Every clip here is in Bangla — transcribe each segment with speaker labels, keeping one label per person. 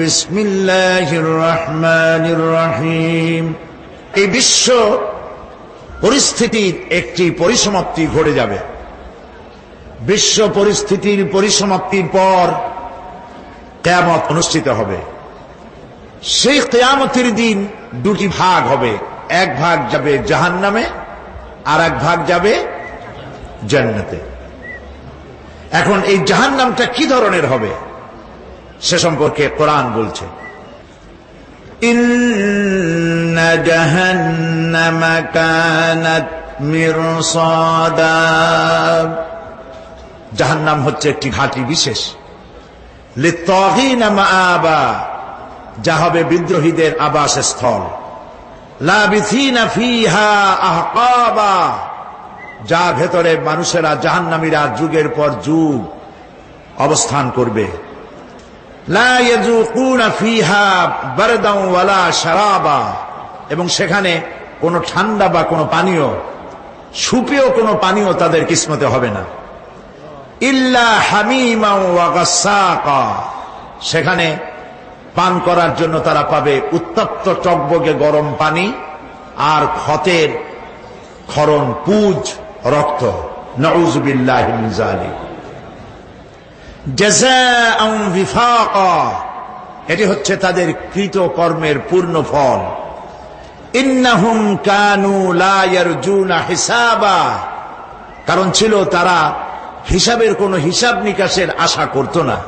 Speaker 1: বিসমিল্লাহির রহমানির রহিম। এই বিশ্ব পরিস্থিতির একটি পরিসমাপ্তি ঘটে যাবে। বিশ্ব পরিস্থিতির পরিসমাপ্তির পর কিয়ামত অনুষ্ঠিত হবে। সেই কিয়ামতের দিন দুটি ভাগ হবে, এক ভাগ যাবে জাহান্নামে আর এক ভাগ যাবে জান্নাতে। এখন এই জাহান্নামটা কি ধরনের হবে সে সম্পর্কে কোরআন বলছে, ইন্না জাহান্নামা কানাত মিরসাদা। জাহান্নাম হচ্ছে একটি ঘাঁটি বিশেষ, লিত্তাগীনা মাআবা, যা হবে বিদ্রোহীদের আবাসস্থল, লাবিথিনা ফিহা আহকাবা, যার ভেতরে মানুষেরা জাহান্নামীরা যুগের পর যুগ অবস্থান করবে। লা ইয়াযুকুনা ফিহা বারদান ওয়ালা শারাবা, এবং সেখানে কোনো ঠান্ডা বা কোনো পানীয়, সুপেয় কোনো পানীয় তাদের কিসমতে হবে না। ইল্লা হামিমা ওয়া গাসসাকা, সেখানে পান করার জন্য তারা পাবে উত্তপ্ত টকবগে গরম পানি আর ক্ষতের ক্ষরণ পুজ রক্ত। নাউযু বিল্লাহি মিন যালিক। জাযাআন বিফাকা, এটি হচ্ছে তাদের কৃত কর্মের পূর্ণ ফল। ইন্নাহুম কানু লা ইয়ারজুনা হিসাবা, কারণ ছিল তারা হিসাবের কোনো হিসাব নিকাশের আশা করত না।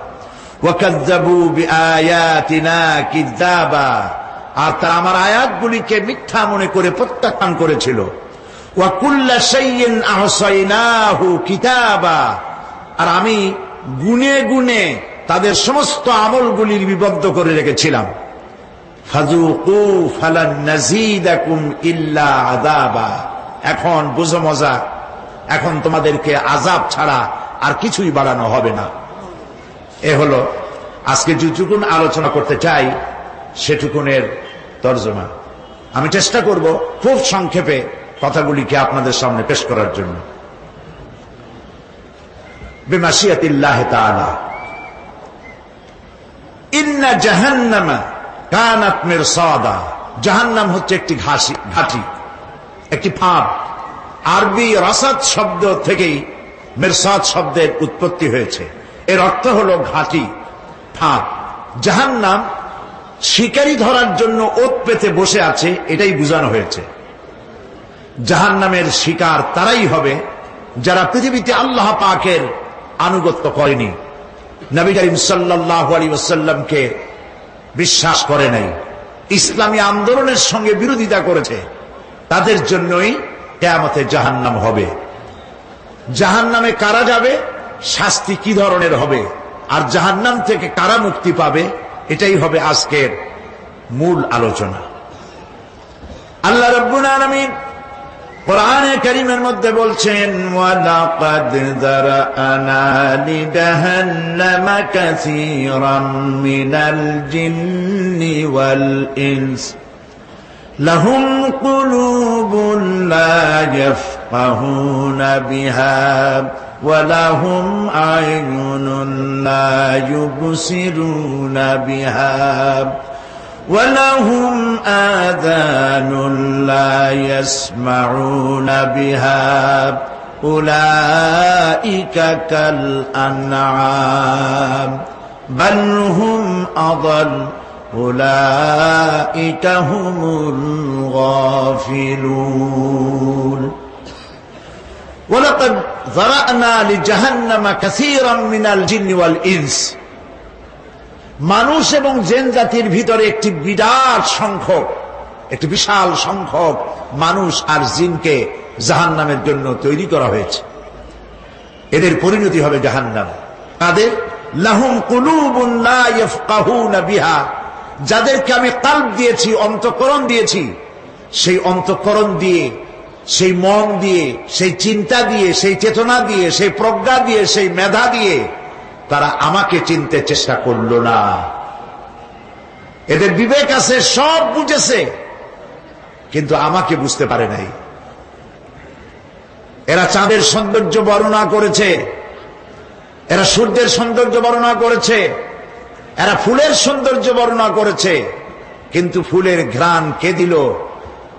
Speaker 1: ওয়াকাযযাবু বিআয়াতিনা কিযাবা, আর তারা আমার আয়াতগুলিকে মিথ্যা মনে করে প্রত্যাখ্যান করেছিল। ওয়া কুল্লা শাইইন আহসাইনাহু কিতাবা, আর আমি গুনে গুনে তাদের সমস্ত আমলগুলির বিবদ্ধ করে রেখেছিলাম। ফাযুকু ফালান নাযীদাকুম ইল্লা আযাবা, এখন বুঝো মজা, এখন তোমাদেরকে আযাব ছাড়া আর কিছুই বাড়ানো হবে না। এ হলো আজকে যেটুকুন আলোচনা করতে চাই সেটুকুনের তর্জমা। আমি চেষ্টা করব খুব সংক্ষেপে কথাগুলিকে আপনাদের সামনে পেশ করার জন্য। বিমাশিয়াতিল্লাহি তাআলা। ইন্না জাহান্নামা কানাত মিরসাদা, জাহান্নাম হচ্ছে একটি ঘাঁটি, একটি ফাঁদ। আরবি রাসাদ শব্দ থেকেই মিরসাদ শব্দের উৎপত্তি হয়েছে। এর অর্থ হলো ঘাঁটি, ফাঁদ। জাহান্নাম শিকারী ধরার জন্য ওত পেতে বসে আছে, এটাই বোঝানো হয়েছে। জাহান্নামের শিকার তারাই হবে যারা পৃথিবীতে আল্লাহ পাকের আনুগত্য করেনি, নবী করিম সাল্লাল্লাহু আলাইহি ওয়াসাল্লামকে বিশ্বাস করে নাই, ইসলামী আন্দোলনের সঙ্গে বিরোধিতা করেছে, তাদের জন্যই কিয়ামতে জাহান্নাম হবে। জাহান্নামে কারা যাবে, শাস্তি কি ধরনের হবে, আর জাহান্নাম থেকে কারা মুক্তি পাবে, এটাই হবে আজকের মূল আলোচনা। আল্লাহ রাব্বুল আলামিন কোরআনে কারীমের মধ্যে বলছেন, ওয়ালাকাদ যারানা লিজাহান্নামা কাসীরাম মিনাল জিন্নি ওয়াল ইনস লাহুম কুলুবুন লা ইয়াফকাহুনা বিহা ওয়া লাহুম আ'য়ুনুন লা ইউবসিরুনা বিহা وَلَهُمْ آذَانٌ لَا يَسْمَعُونَ بِهَا أُولَئِكَ كَالْأَنْعَامِ بَلْ هُمْ أَضَلُّ أُولَئِكَ هُمُ الْغَافِلُونَ وَلَقَدْ ذَرَأْنَا لِجَهَنَّمَ كَثِيرًا مِنَ الْجِنِّ وَالْإِنسِ, মানুষ এবং জিন জাতির ভিতরে একটি বিরাট সংখ্যক, একটি বিশাল সংখ্যক মানুষ আর জিনকে জাহান্নামের জন্য তৈরি করা হয়েছে। এদের পরিণতি হবে জাহান্নাম। তাদের লাহুম কুলুবুন লা ইয়াফকাহুনা বিহা, যাদেরকে আমি কলব দিয়েছি, অন্তঃকরণ দিয়েছি, সেই অন্তঃকরণ দিয়ে, সেই মন দিয়ে, সেই চিন্তা দিয়ে, সেই চেতনা দিয়ে, সেই প্রজ্ঞা দিয়ে, সেই মেধা দিয়ে তারা আমাকে চিনতে চেষ্টা করল না। এদের বিবেক আছে, সব বুঝেছে, কিন্তু আমাকে বুঝতে পারে নাই। এরা চাঁদের সৌন্দর্য বর্ণনা করেছে, এরা সূর্যের সৌন্দর্য বর্ণনা করেছে, এরা ফুলের সৌন্দর্য বর্ণনা করেছে, কিন্তু ফুলের ঘ্রাণ কে দিল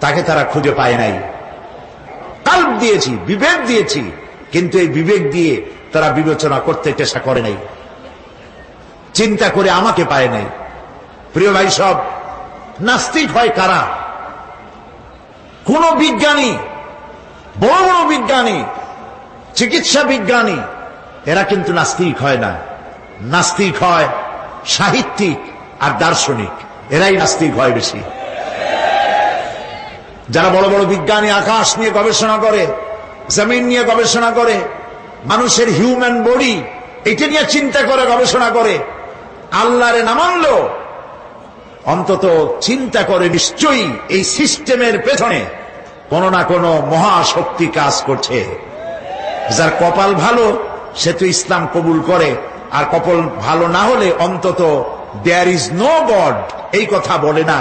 Speaker 1: তাকে তারা খুঁজে পায় নাই। কাল্ব দিয়েছি, বিবেক দিয়েছি, কিন্তু এই বিবেক দিয়ে তারা বিবেচনা করতে চেষ্টা করে নাই, চিন্তা করে আমাকে পায় নাই। প্রিয় ভাই সব, নাস্তিক হয় কারা? কোন বিজ্ঞানী, বড় বড় বিজ্ঞানী, চিকিৎসা বিজ্ঞানী, এরা কিন্তু নাস্তিক হয় না। নাস্তিক হয় সাহিত্যিক আর দার্শনিক, এরাই নাস্তিক হয় বেশি। যারা বড় বড় বিজ্ঞানী, আকাশ নিয়ে গবেষণা করে, জমিন নিয়ে গবেষণা করে, মানুষের হিউম্যান বডি এটা নিয়ে চিন্তা করে গবেষণা করে, আল্লাহরে না মানলো অন্তত চিন্তা করে নিশ্চয়ই এই সিস্টেমের পেছনে কোন না কোন মহাশক্তি কাজ করছে। যার কপাল ভালো সে তো ইসলাম কবুল করে, আর কপাল ভালো না হলে অন্তত দেয়ার ইজ নো গড এই কথা বলে না,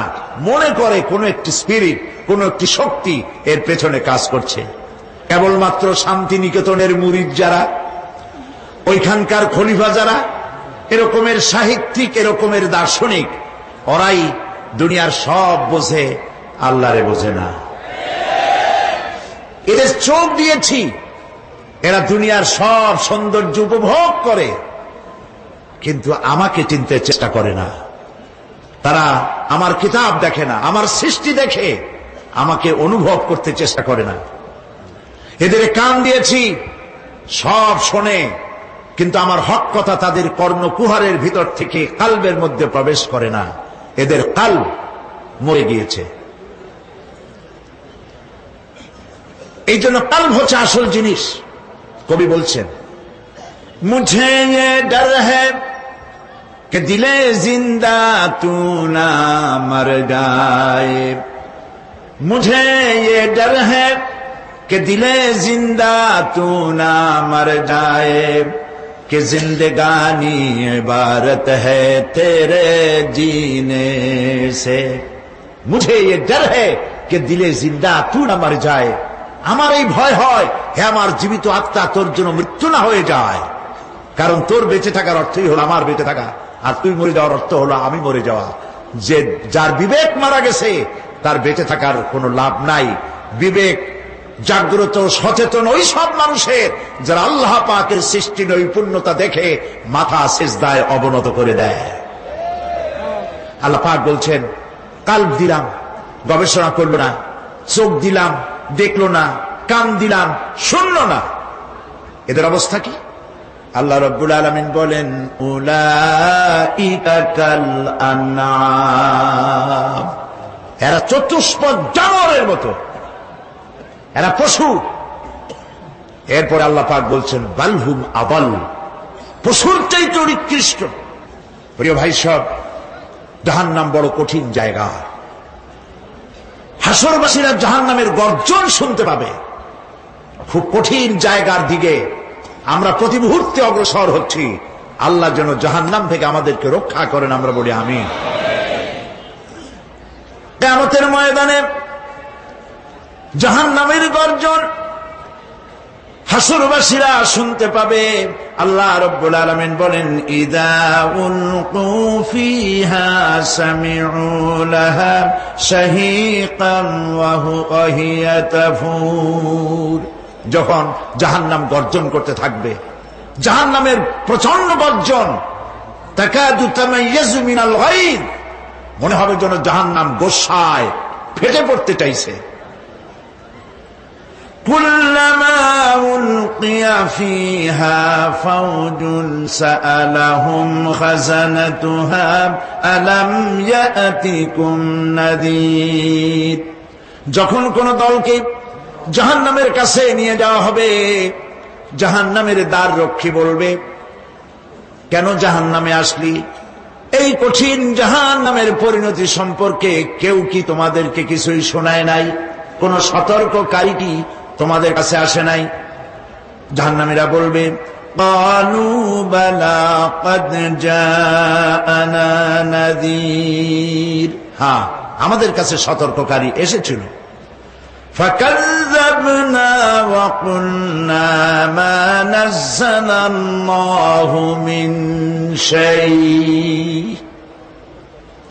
Speaker 1: মনে করে কোন একটি স্পিরিট, কোন একটি শক্তি এর পেছনে কাজ করছে। কেবলমাত্র শান্তিনিকেতনের মুরিদ যারা, ওইখানকার খলিফা যারা, এরকমের সাহিত্যিক, এরকমের দার্শনিক, ওরাই দুনিয়ার সব বোঝে, আল্লাহরে বোঝে না। এদের চোখ দিয়েছি, এরা দুনিয়ার সব সৌন্দর্য উপভোগ করে, কিন্তু আমাকে চিনতে চেষ্টা করে না। তারা আমার কিতাব দেখে না, আমার সৃষ্টি দেখে আমাকে অনুভব করতে চেষ্টা করে না। এদের কান দিয়েছি, সব শোনে, কিন্তু আমার হক কথা তাদের কর্ণকুহারের ভিতর থেকে কালবের মধ্যে প্রবেশ করে না। এদের কাল্ব মরে গিয়েছে। এই জন্য কাল্ব হচ্ছে আসল জিনিস। কবি বলছেন, মুঝে ये डर है कि दिले जिंदा तू ना मर जाए, मुझे ये डर है कि दिले जिंदा तू ना मर जाए, कि जिंदगानी इबारत है तेरे जीने से। मुझे ये डर है कि दिले जिंदा तू ना मर जाए, আমার এই ভয় হয় হে আমার জীবিত আত্মা তোর জন্য মৃত্যু না হয়ে যায়। কারণ তোর বেঁচে থাকার অর্থই হলো আমার বেঁচে থাকা, আর তুই মরে যাওয়ার অর্থ হলো আমি মরে যাওয়া। যে যার বিবেক মারা গেছে তার বেঁচে থাকার কোনো লাভ নাই। বিবেক জাগ্রত সচেতন ওই সব মানুষের যারা আল্লাহ পাকের সৃষ্টি নৈপুণ্যতা দেখে মাথা সিজদায় অবনত করে দেয়। আল্লাহ পাক বলছেন, কাল্ব দিলাম, গবেষণা করলো না, চোখ দিলাম, দেখলো না, কান দিলাম, শুনলো না। এদের অবস্থা কি? আল্লাহ রাব্বুল আলামিন বলেন, উলাইকা কাল আনআম, এরা চতুষ্পদ জানোয়ারের মতো, এরা পশু। এরপর আল্লাহ পাক বলছেন, বালহুম আদাল, পশুর চাইতে নিকৃষ্ট। প্রিয় ভাই সব, জাহান্নাম বড় কঠিন জায়গা। হাসরবাসীরা জাহান্নামের গর্জন শুনতে পাবে। খুব কঠিন জায়গার দিকে আমরা প্রতি মুহূর্তে অগ্রসর হচ্ছি। আল্লাহ যেন জাহান্নাম থেকে আমাদেরকে রক্ষা করেন, আমরা বলি আমিন। কিয়ামতের ময়দানে জাহান্নামের গর্জন হাসরবাসীরা শুনতে পাবে। আল্লাহ রাব্বুল আলামিন বলেন, ইযা উলকু ফিহা সামিউ লাহা শাহীকান ওয়া হিয়া তাফুর। যখন জাহান্নাম গর্জন করতে থাকবে, জাহান্নামের প্রচন্ড গর্জন, তাকাদু তামাইয়াজু মিনাল গায়দ, মনে হবে যেন জাহান্নাম গোসায় ফেটে পড়তে চাইছে। কুল্লামা উলকিয়া ফিহা ফাওজুন সাআলাহুম খাজানাতুহা আলাম ইয়াতিকুম নাযীর। যখন কোন দলকে জাহান্নামের কাছে নিয়ে যাওয়া হবে, জাহান্নামের দ্বার রক্ষী বলবে, কেন জাহান্নামে আসলি? এই কঠিন জাহান্নামের পরিণতি সম্পর্কে কেউ কি তোমাদেরকে কিছুই শোনায় নাই? কোন সতর্ককারী কি তোমাদের কাছে আসে নাই? জাহান্নামীরা বলবে, ক্বালু বালা ক্বাদ জাআনা নাযীর, হ্যাঁ আমাদের কাছে সতর্ককারী এসেছিল। فكذبنا وقلنا ما نزل الله من شيء।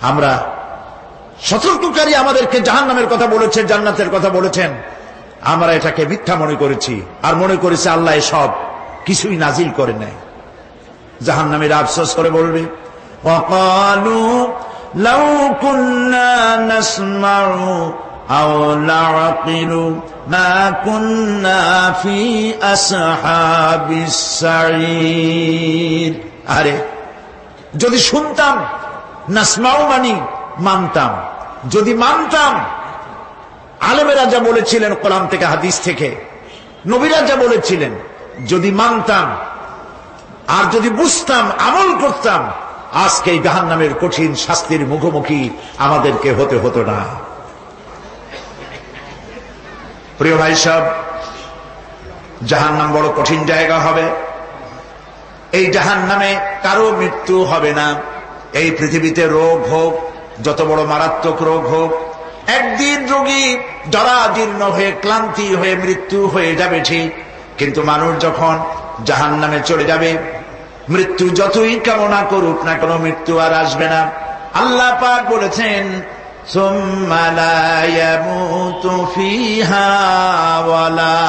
Speaker 1: আমরা সতর্ককারী আমাদেরকে জাহান্নামের কথা বলেছেন, জান্নাতের কথা বলেছেন, আমরা এটাকে মিথ্যা মনে করেছি আর মনে করেছি আল্লাহ সব কিছুই নাজিল করে নাই। জাহান্নামীরা আফসোস করে বলবে, وقالوا لو كنا نسمع أو نعقل ما كنا في أصحاب السعير। আরে যদি শুনতাম, নাসমাউ মানি মানতাম, যদি মানতাম আলেমেরা যা বলেছিলেন কোরআন থেকে হাদিস থেকে, নবীরা যা বলেছিলেন, যদি মানতাম আর যদি বুঝতাম, আমল করতাম, আজকে এই জাহান্নামের কঠিন শাস্তির মুখোমুখি আমাদেরকে হতে হতো না। প্রিয় ভাই সব, জাহান্নাম বড় কঠিন জায়গা হবে। এই জাহান্নামে কারো মৃত্যু হবে না। এই পৃথিবীতে রোগ হোক, যত বড় মারাত্মক রোগ হোক, একদিন রোগী জরাজীর্ণ হয়ে ক্লান্তি হয়ে মৃত্যু হয়ে যাবে ঠিক, কিন্তু মানুষ যখন জাহান্নামে চলে যাবে, মৃত্যু যতই কামনা করুক না কেন, মৃত্যু আর আসবে না। আল্লাহ পাক বলেছেন, সুম্মা লা ইয়ামুতু ফিহা ওয়া লা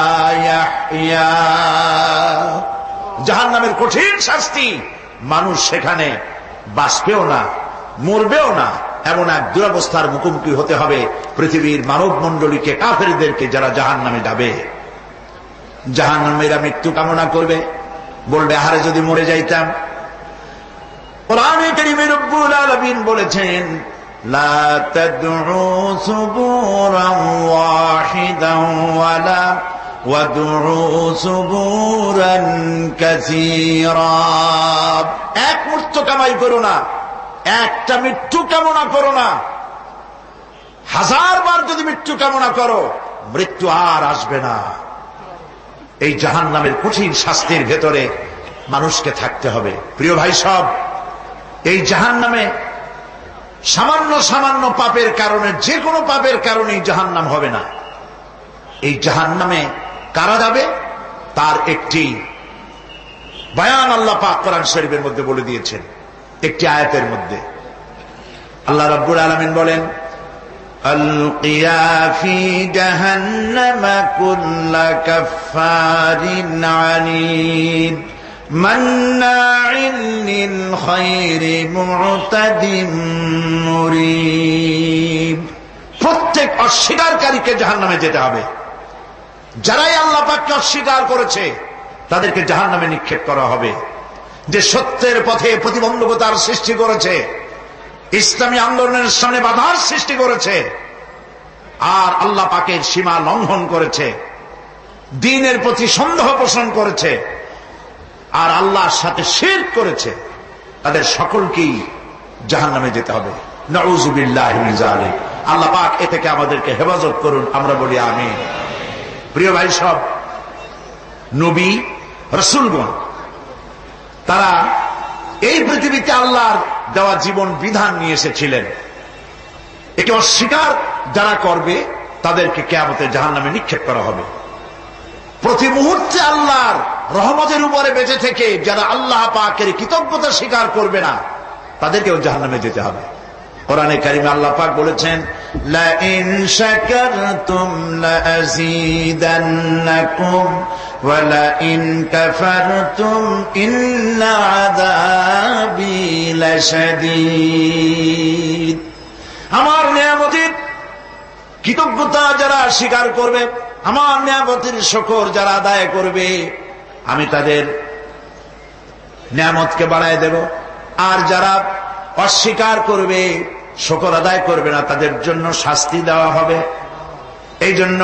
Speaker 1: ইয়াহইয়া। জাহান্নামের কঠিন শাস্তি, মানুষ সেখানে বাঁচবেও না, মরবেও না, এমন এক দুরবস্থার মুখোমুখি হতে হবে পৃথিবীর মানব মণ্ডলীকে, কাফেরদেরকে, যারা জাহান্নামে যাবে। জাহান্নামীরা মৃত্যু কামনা করবে, বলবে আহারে যদি মরে যাইতাম। কোরআনে কারীমে রব্বুল আলামিন বলেছেন, লা তাদউ সুবুরান ওয়াহিদান ওয়ালা ওয়াদউ সুবুরান কাসীরা। এক মৃত্যু কামাই করো না, একটা মৃত্যু কামনা করো না। 1000 বার যদি মৃত্যু কামনা করো, মৃত্যু আর আসবে না। এই জাহান্নামের কঠিন শাস্তির ভেতরে মানুষকে থাকতে হবে। প্রিয় ভাই সব, এই জাহান্নামে সামান্য সামান্য পাপের কারণে, যে কোনো পাপের কারণেই জাহান্নাম হবে না। এই জাহান্নামে কারা যাবে তার একটি বয়ান আল্লাহ পাক কোরআন শরীফের মধ্যে বলে দিয়েছেন। একটি আয়াতের মধ্যে আল্লাহ রাব্বুল আলামিন বলেন, আলকিয়া ফি জাহান্নাম কুল্লা কাফফারিন আনিদ মান্নাইন লিল খায়রি মু'তাদিম মুরিব। প্রত্যেক অস্বীকারীকে জাহান্নামে যেতে হবে। যারাই আল্লাহ পাককে অস্বীকার করেছে তাদেরকে জাহান্নামে নিক্ষেপ করা হবে। যে সত্যের পথে প্রতিবন্ধকতার সৃষ্টি করেছে, ইসলামী আন্দোলনের সামনে বাধার সৃষ্টি করেছে, আর আল্লাহ পাকের সীমা লঙ্ঘন করেছে, দ্বীনের প্রতি সন্দেহ পোষণ করেছে, আর আল্লাহর সাথে শিরক করেছে, তাদের সকলকেই জাহান্নামে যেতে হবে। নাউযুবিল্লাহি মিন যালিক। আল্লাহ পাক এ থেকে আমাদেরকে হেফাজত করুন, আমরা বলি আমিন। প্রিয় ভাই সব, নবী রাসূলগণ তারা এই পৃথিবীতে আল্লাহর দেওয়া জীবন বিধান নিয়ে এসেছিলেন। একে অস্বীকার যারা করবে তাদেরকে কিয়ামতে জাহান্নামে নিক্ষেপ করা হবে। প্রতি মুহূর্তে আল্লাহর রহমতের উপরে বেঁচে থেকে যারা আল্লাহ পাকের কৃতজ্ঞতা স্বীকার করবে না, তাদেরকেও জাহান্নামে যেতে হবে। কোরআনে কারিমে আল্লাহ পাক বলেছেন, লা ইন শাকারতুম লা আযীদান্নাকুম ওয়া লা ইন কাফারতুম ইন্না আযাবি লাশাদীদ। আমার নিয়ামতের কৃতজ্ঞতা যারা স্বীকার করবে, আমার নিয়ামতের শুকর যারা আদায় করবে, আমি তাদের নিয়ামতকে বাড়ায় দেব। আর যারা অস্বীকার করবে, শুকর আদায় করবে না, তাদের জন্য শাস্তি দেওয়া হবে। এই জন্য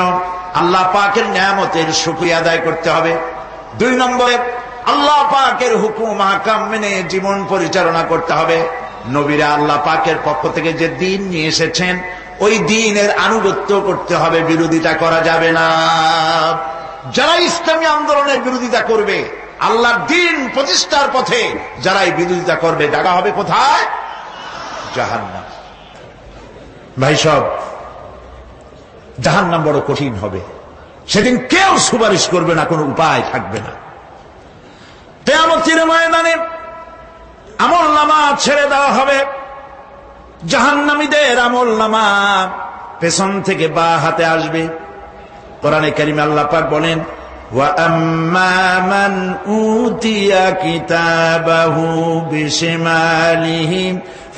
Speaker 1: আল্লাহ পাকের নিয়ামতের শুকরিয়া আদায় করতে হবে। 2 নম্বরে আল্লাহ পাকের হুকুম আহকাম মেনে জীবন পরিচালনা করতে হবে। নবীরা আল্লাহ পাকের পক্ষ থেকে যে দ্বীন নিয়ে এসেছেন, ওই দ্বীনের আনুগত্য করতে হবে, বিরোধিতা করা যাবে না। যারা ইসলামী আন্দোলনের বিরোধিতা করবে, আল্লাহর দ্বীন প্রতিষ্ঠার পথে যারাই বিরোধিতা করবে, জায়গা হবে কোথায়? জাহান্নাম। ভাই সব, জাহান্নাম বড় কঠিন হবে। সেদিন কেউ সুপারিশ করবে না, কোনো উপায় থাকবে না। কিয়ামতের ময়দানে আমলনামা ছেড়ে দেওয়া হবে। জাহান্নামীদের আমলনামা পেছন থেকে বা হাতে আসবে। কোরআনে কারিমে আল্লাহ পাক বলেন, ওয়া আম্মা মান উতিয়া কিতাবাহু বিশিমালিহি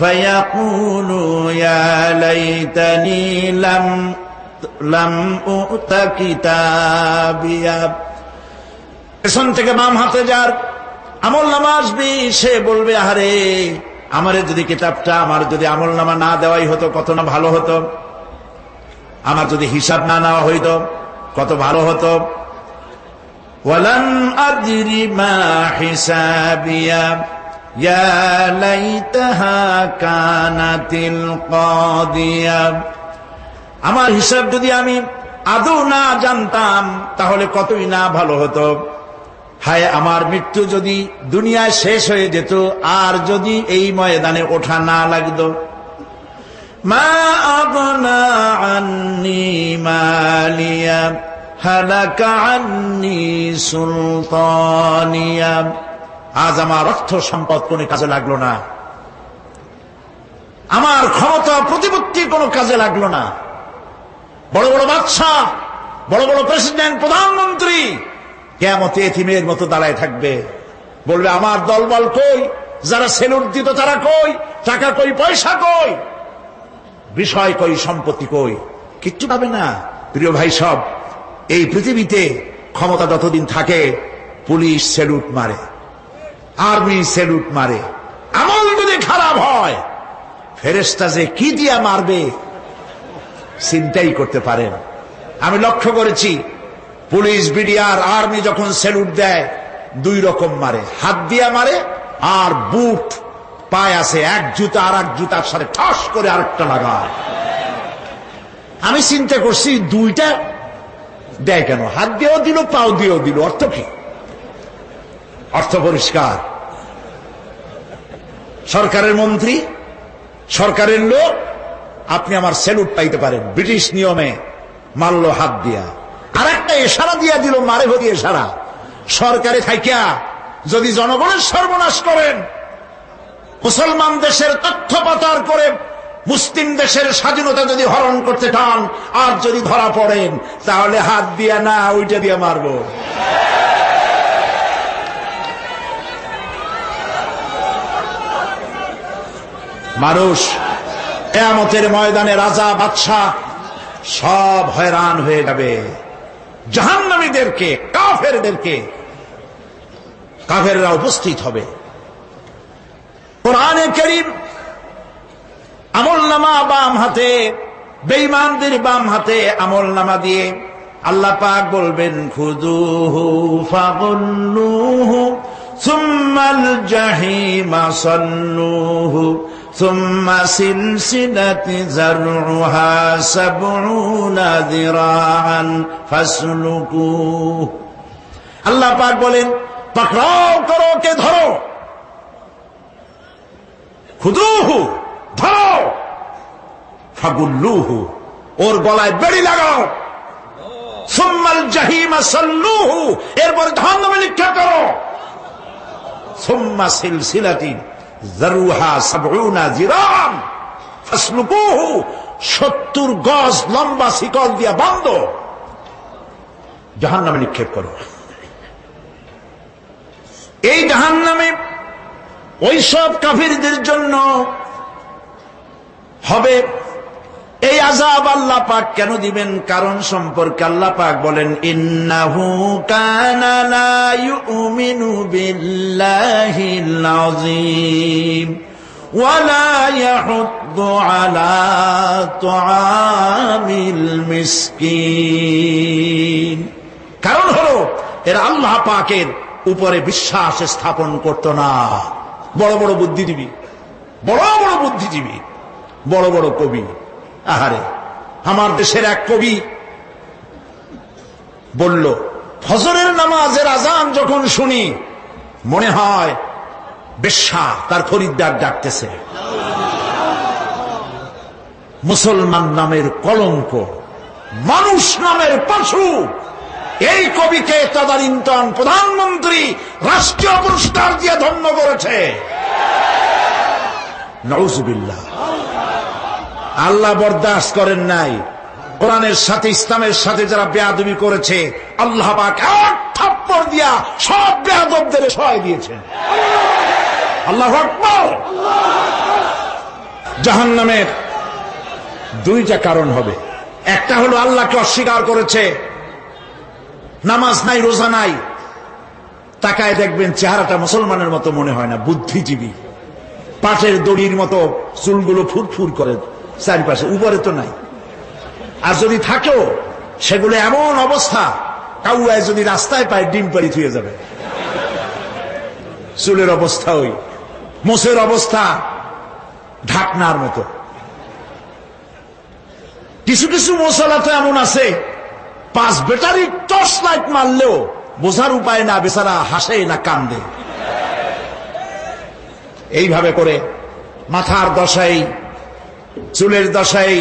Speaker 1: ফায়াকুলু ইয়া লাইতানি লাম উতা কিতাবিয়া। পেছন থেকে বাম হাতে যার আমলনামা আসবে, সে বলবে, আহারে আমারে যদি কিতাবটা, আমার যদি আমলনামা না দেওয়াই হতো কত না ভালো হতো, আমার যদি হিসাব না নেওয়া হইতো কত ভালো হতো। ওয়ালাম আদরি মা হিসাবিয়া ইয়া লাইতাহা কানাতিল কাদিয়া। আমার হিসাব যদি আমি আদৌ না জানতাম তাহলে কতই না ভালো হতো। হায় আমার মৃত্যু যদি দুনিয়ায় শেষ হয়ে যেত, আর যদি এই ময়দানে ওঠা না লাগতো। মা আগনা আন্নি মালিয়া হালাকা আন্নি সুলতানিয়া। আজ আমার অর্থ সম্পদ কোনো কাজে লাগলো না, আমার ক্ষমতা প্রতিপত্তি কোনো কাজে লাগলো না। বড় বড় বাদশা, বড় বড় প্রেসিডেন্ট, প্রধানমন্ত্রী কিয়ামতে এতিমের মতো দাঁড়ায় থাকবে, বলবে আমার দলবল কই, যারা সেলুট দিত তারা কই, টাকা কই, পয়সা কই, বিষয় কই, সম্পত্তি কই, কিচ্ছু পাবে না। প্রিয় ভাই সব, এই পৃথিবীতে ক্ষমতা যতদিন থাকে পুলিশ সেলুট মারে, আর্মি সেলুট মারে। আমল যদি খারাপ হয় ফেরেশতা যে কি দিয়া মারবে চিন্তাই করতে পারেন। আমি লক্ষ্য করেছি পুলিশ, বিডিআর, আর্মি যখন সেলুট দেয় দুই রকম মারে, হাত দিয়া মারে আর বুট পায় আছে, এক জুতা আর এক জুতার সাথে ঠাস করে আরেকটা লাগায়। আমি চিন্তা করছি দুইটা দেয় কেন, হাত দিয়েও দিল পাও দিয়েও দিল, অর্থ কি? অর্থ পরিষ্কার। সরকারের মন্ত্রী, সরকারের লোক, আপনি আমার সেলুট পাইতে পারেন, ব্রিটিশ নিয়মে মারল হাত দিয়া, আর একটা ইশারা দিয়া দিল, মারে ভরি ইশারা। সরকারে থাইকা যদি জনগণের সর্বনাশ করেন, মুসলমান দেশের তথ্য পাচার করে মুসলিম দেশের স্বাধীনতা যদি হরণ করতে চান, আর যদি ধরা পড়েন তাহলে হাত দিয়া না ওইটা দিয়া মারব। মানুষ কিয়ামতের ময়দানে রাজা বাদশা সব হয়রান হয়ে যাবে। জাহান্নামীদেরকে, কাফেরদেরকে, কাফেররা উপস্থিত হবে। কোরআনে কারীম আমলনামা বাম হাতে, বেঈমানদের বাম হাতে আমলনামা দিয়ে আল্লাহ পাক বলবেন, খুযুহু ফাগুল্লুহু সুম্মাল জাহিমা সাল্লুহু সুম্মা সিলসিলাতি যারউহা সাবউনা যিরাআন ফাসলুকুহু। আল্লাহ পাক বলেন, পাকড়াও করো, কে ধরো, খুযুহু ধরো, ফাগুল্লুহু ওর গলায় বেড়ি লাগাও, সুম্মাল জাহিমা সাল্লুহু এরপরে জাহান্নামে নিক্ষেপ করো, সুম্মা সিলসিলাতি যারউহা সাবউনা যিরাআন ফাসলুকুহু 70 গজ লম্বা শিকল দিয়া বাঁধ, জাহান্নামে নিক্ষেপ করো। এই জাহান্নামে ওইসব কাফিরদের জন্য হবে এই আযাব। আল্লাহ পাক কেন দিবেন কারণ সম্পর্কে আল্লাহ পাক বলেন, ইন্নাহু কানা লা ইউমিনু বিল্লাহিল আযীম ওয়া লা ইয়াহুদ্দু আলা তুআমিল মিসকিন। কারণ হলো এরা আল্লাহ পাকের উপরে বিশ্বাস স্থাপন করত না। বড় বড় বুদ্ধিজীবী, বড় বড় বুদ্ধিজীবী, বড় বড় কবি। আহারে, আমার দেশের এক কবি বলল, ফজরের নামাজের আজান যখন শুনি মনে হয় বেশ্যা তার খরিদ্দার ডাকতেছে। মুসলমান নামের কলঙ্ক মানুষ নামের পশু। এই কবিকে তদানীন্তন প্রধানমন্ত্রী রাষ্ট্রীয় পুরস্কার দিয়ে ধন্য করেছে। নাউজুবিল্লাহ। আল্লাহ বরদাস্ত করেন নাই। কোরআনের সাথে ইসলামের সাথে যারা বেয়াদবি করেছে, আল্লাহ পাক এক থাপ্পড় দিয়া সব বেয়াদবদের সহায় দিয়েছেন। আল্লাহু আকবার। জাহান্নামের দুইটা কারণ হবে। একটা হলো আল্লাহকে অস্বীকার করেছে, নামাজ নাই, রোজা নাই, তাকায় দেখবেন চেহারাটা মুসলমানের মতো মনে হয় না, বুদ্ধিজীবী, পাটের দড়ির মতো চুলগুলো ফুরফুর করে চারিপাশে, উপরে তো নাই। আর যদি থাকেও সেগুলো এমন অবস্থা, কাউয়ায় যদি রাস্তায় পায় ডিম পাড়ি থুয়ে যাবে। চুলের অবস্থা ওই, মোষের অবস্থা ঢাকনার মতো। কিছু কিছু মশলা তো এমন আছে, 5 ব্যাটারি টর্চ লাইট মারলেও বোঝার উপায় না, বেচারা হাসে না কান্দে। এইভাবে করে মাথার দশাই, চুলের দশাই,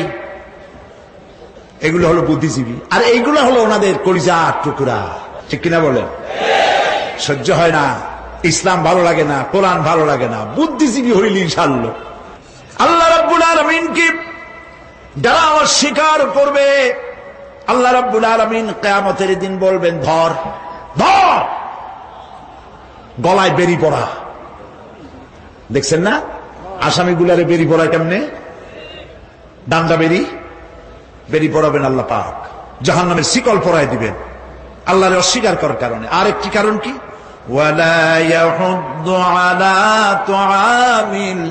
Speaker 1: এগুলো হলো বুদ্ধিজীবী। আর এইগুলো হলো ওনাদের কলিজার টুকরা। ঠিক কিনা বলেন? সহ্য হয় না, ইসলাম ভালো লাগে না, কোরআন ভালো লাগে না, বুদ্ধিজীবী হইলি ইনশাআল্লাহ। আল্লাহ রাব্বুল আলামিনকে যারা অস্বীকার করবে, আল্লাহ রাব্বুল আলামিন কিয়ামতের দিন বলবেন, ধর ধর, গলায় বেরি পড়া। দেখছেন না আসামিগুলারে বেরি পড়া কেমনে? ডান্ডা বেরি পড়াবেন আল্লাহ পাক, জাহান্নামের শিকল পরায় দিবেন আল্লাহরে অস্বীকার করার কারণে। আর একটি কারণ কি? ওয়ালা ইয়াহুদ্দু আলা তুআমিল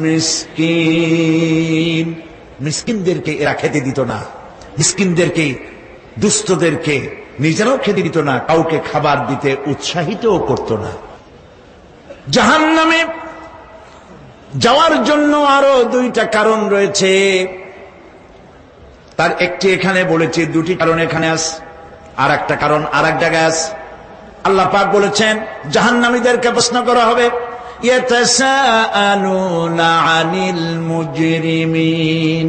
Speaker 1: মিসকিন। মিসকিনদেরকে এরা খেতে দিত না, মিসকিনদেরকে, দুস্থদেরকে নিজেরাও খেতে দিত না, কাউকে খাবার দিতে উৎসাহিতও করত না। জাহান্নামে যাওয়ার জন্য আরো দুইটা কারণ রয়েছে, তার একটি এখানে বলেছি, দুটি কারণ এখানে আছে, আর একটা কারণ আর এক জায়গায় আছে। আল্লাহ পাক বলেছেন জাহান্নামীদেরকে প্রশ্ন করা হবে, ইয়াতাসাআলুনা আনিল মুজরিমিন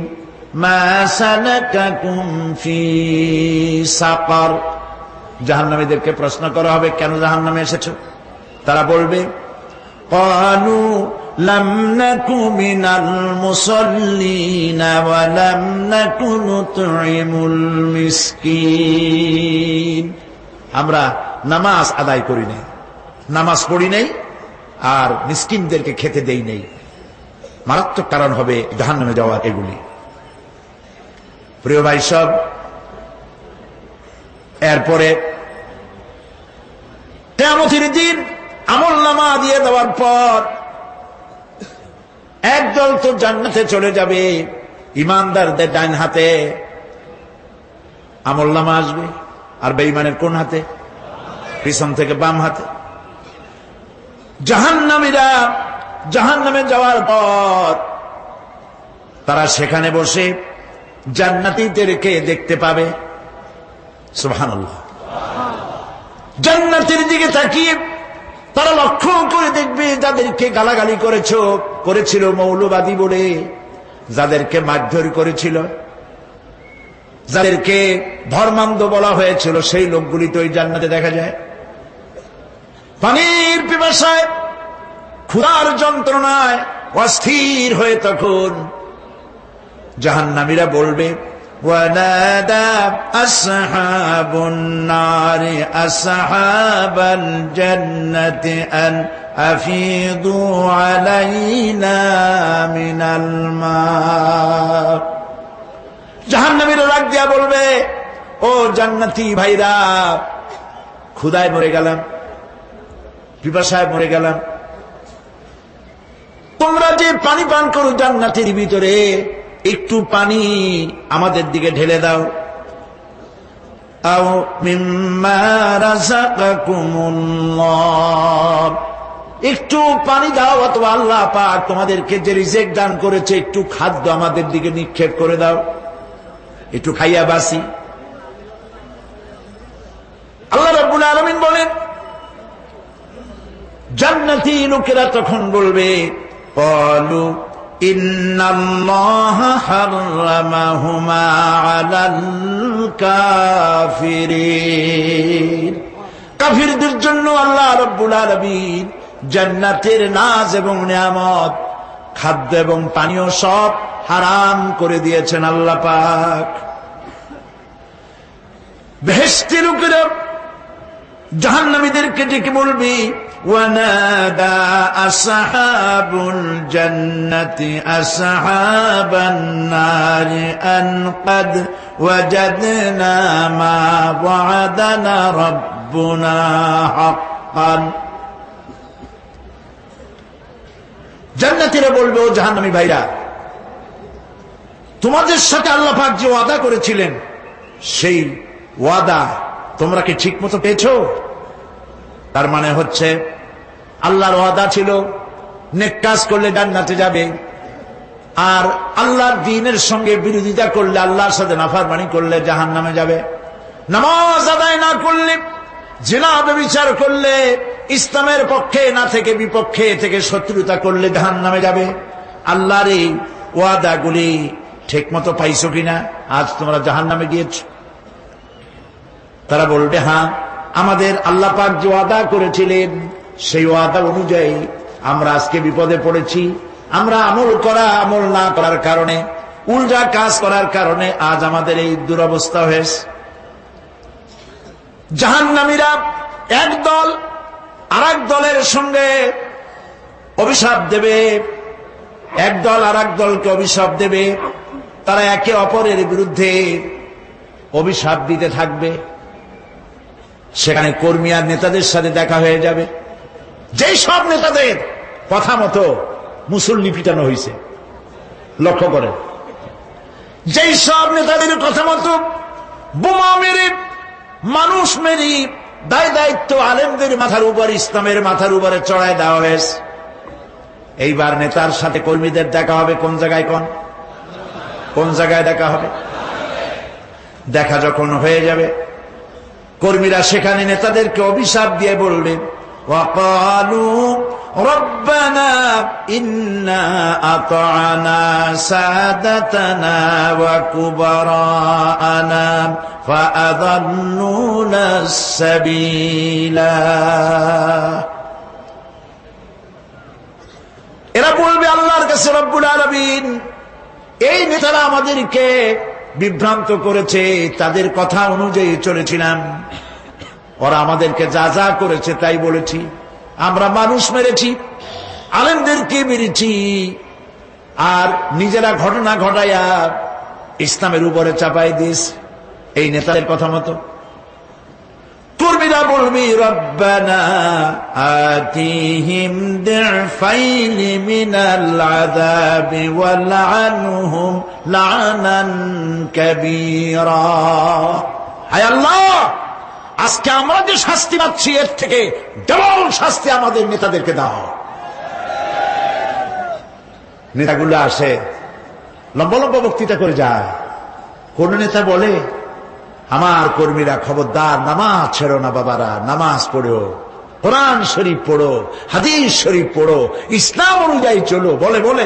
Speaker 1: মা সালাকাকুম ফি সাকার। জাহান্নামীদেরকে প্রশ্ন করা হবে, কেন জাহান্নামে এসেছো? তারা বলবে, ক্বালু লাম নাকু মিনাল মুসাল্লিনা ওয়া লাম নাকু নুতঈমুল মিসকিন। আমরা নামাজ আদায় করি নাই, নামাজ পড়ি নাই, আর মিসকিনদেরকে খেতে দেই নাই। মারাত্মক কারণ হবে জাহান্নামে যাওয়ার এগুলি। প্রিয় ভাই সব, এরপরে কিয়ামতের দিন আমলনামা দিয়ে দেওয়ার পর একদল তো জান্নাতে চলে যাবে, ইমানদারদের ডান হাতে আমলনামা আসবে, আর বেঈমানের কোন হাতে? পিছন থেকে বাম হাতে। জাহান্নামীরা জাহান্নামে যাওয়ার পর তারা সেখানে বসে জান্নাতীদেরকে দেখতে পাবে। সুবহানাল্লাহ। জান্নাতের দিকে তাকিয়ে তারা লক্ষ্য করে দেখবে, যাদেরকে গালাগালি করেছিল মৌলবাদী বলে, যাদেরকে মারধর করেছিল, যাদেরকে ধর্মান্ধ বলা হয়েছিল, সেই লোকগুলি তো ওই জান্নাতে দেখা যায়। পানির পিপাসায়, ক্ষুধার যন্ত্রণায় অস্থির হয়ে তখন জাহান্নামীরা বলবে, ওয়ানাদা আসহাবুন নারি আসহাবাল জান্নাতি আন আফিদু আলাইনা মিনাল মা। জাহান্নামীরা ডাক দিয়া বলবে, ও জান্নাতি ভাইরা, ক্ষুধায় মরে গেলাম, পিপাসায় মরে গেলাম, তোমরা যে পানি পান করো জান্নাতের ভিতরে, একটু পানি আমাদের দিকে ঢেলে দাও। আও মিম্মা রাযাকাকুমুল্লাহ, একটু পানি দাও, অথবা আল্লাহ পাক তোমাদেরকে যে রিজিক দান করেছে একটু খাদ্য আমাদের দিকে নিক্ষেপ করে দাও, একটু খাইয়া বাসি। আল্লাহ রাব্বুল আলামিন বলেন, জান্নাতি লোকেরা তখন বলবে, ক্বালু ইন্নাল্লাহা হাররামাহুমা আলাল কাফিরিন। কাফিরদের জন্য আল্লাহ রাব্বুল আলামিন জান্নাতের নাজ এবং নিয়ামত, খাদ্য এবং পানীয় সব হারাম করে দিয়েছেন আল্লাহ পাক। বেহেশতি লোকেরা জাহান্নামীদেরকে ডেকে বলবি, ওয়ানাদা আসহাবুল জান্নাতি আসহাবান নারি আন ক্বাদ ওয়াজাদনা মা ওয়া'আদানা রাব্বুনা হাক্কান। জান্নাতীরা বলবে, ও জাহান্নামী ভাইরা, তোমাদের সাথে আল্লাহ পাক যে ওয়াদা করেছিলেন সেই ওয়াদা তোমরা কি ঠিক মতো পেয়েছো? তার মানে হচ্ছে আল্লাহর ওয়াদা ছিল নেক কাজ করলে জান্নাতে যাবে, আর আল্লাহর দ্বীনের সঙ্গে বিরোধিতা করলে, আল্লাহর সাথে নাফরমানি করলে জাহান্নামে যাবে। নামাজ আদায় না করলে, জিনা ব্যভিচার করলে, ইসলামের পক্ষে না থেকে বিপক্ষে থেকে শত্রুতা করলে জাহান্নামে যাবে। আল্লাহর এই ওয়াদাগুলি ঠিক মতো পাইছো কিনা? আজ তোমরা জাহান্নামে গিয়েছো। তারা বলবে, হ্যাঁ, আমাদের আল্লাহ পাক যে ওয়াদা করেছিলেন সেই ওয়াদা অনুযায়ী আমরা আজকে বিপদে পড়েছি। আমরা আমল না করার কারণে, উল্টা কাজ করার কারণে আজ আমাদের এই দুরবস্থা হয়েছে। জাহান্নামীরা এক দল আরেক দলের সঙ্গে অভিশাপ দেবে, এক দল আরেক দলকে অভিশাপ দেবে। তারা একে অপরের বিরুদ্ধে অভিশাপ দিতে থাকবে। সেখানে কর্মী আর নেতাদের সাথে দেখা হয়ে যাবে। যেই সব নেতাদের কথা মতো মুসল্লি পিটানো হয়েছে, লক্ষ্য করেন, যেই সব নেতাদের কথা মতো বোমা মেরে, মানুষ মেরে, দায়িত্ব আলেমদের মাথার উপর, ইসলামের মাথার উপরে চড়ায় দেওয়া হয়েছে। এইবার নেতার সাথে কর্মীদের দেখা হবে কোন জায়গায়? কোন জায়গায় দেখা হবে? দেখা যখন হয়ে যাবে, কর্মীরা সেখানে নেতাদেরকে অভিশাপ দিয়ে বলবে, ওয়াকালু রব্বানা ইন্না আতা'না সাদাতানা ওয়া কুবারা'না ফাআযাল্লুনা সাবিলা। এরা বলবে আল্লাহর কাছে, রব্বুল আলামিন, এই নেতারা আমাদেরকে বিভ্রান্ত করেছে, তাদের কথা অনুযায়ী চলেছিলাম, ওরা আমাদেরকে যা যা করেছে তাই বলেছি। আমরা মানুষ মেরেছি, আলেমদেরকে মেরেছি, আর নিজেরা ঘটনা ঘটাইয়া ইসলামের উপরে চাপাই দিস এই নেতাদের কথা মতো। কর্মীরা বলবি, রব্বানা আতিহিম দি'ফাইনি মিনাল আযাবি ওয়ালআনহুম লা'নান কাবীরা। হায় আল্লাহ, আজকে আমরা যে শাস্তি পাচ্ছি এর থেকে ডবল শাস্তি আমাদের নেতাদেরকে দাও। নেতাগুলো আসে, লম্বা লম্বা বক্তৃতা করে যায়। কোন নেতা বলে, আমার কর্মীরা খবরদার, নামাজ ছেড়ো না বাবারা, নামাজ পড়ো, কোরআন শরীফ পড়ো, হাদিস শরীফ পড়ো, ইসলাম অনুযায়ী চলো। বলে বলে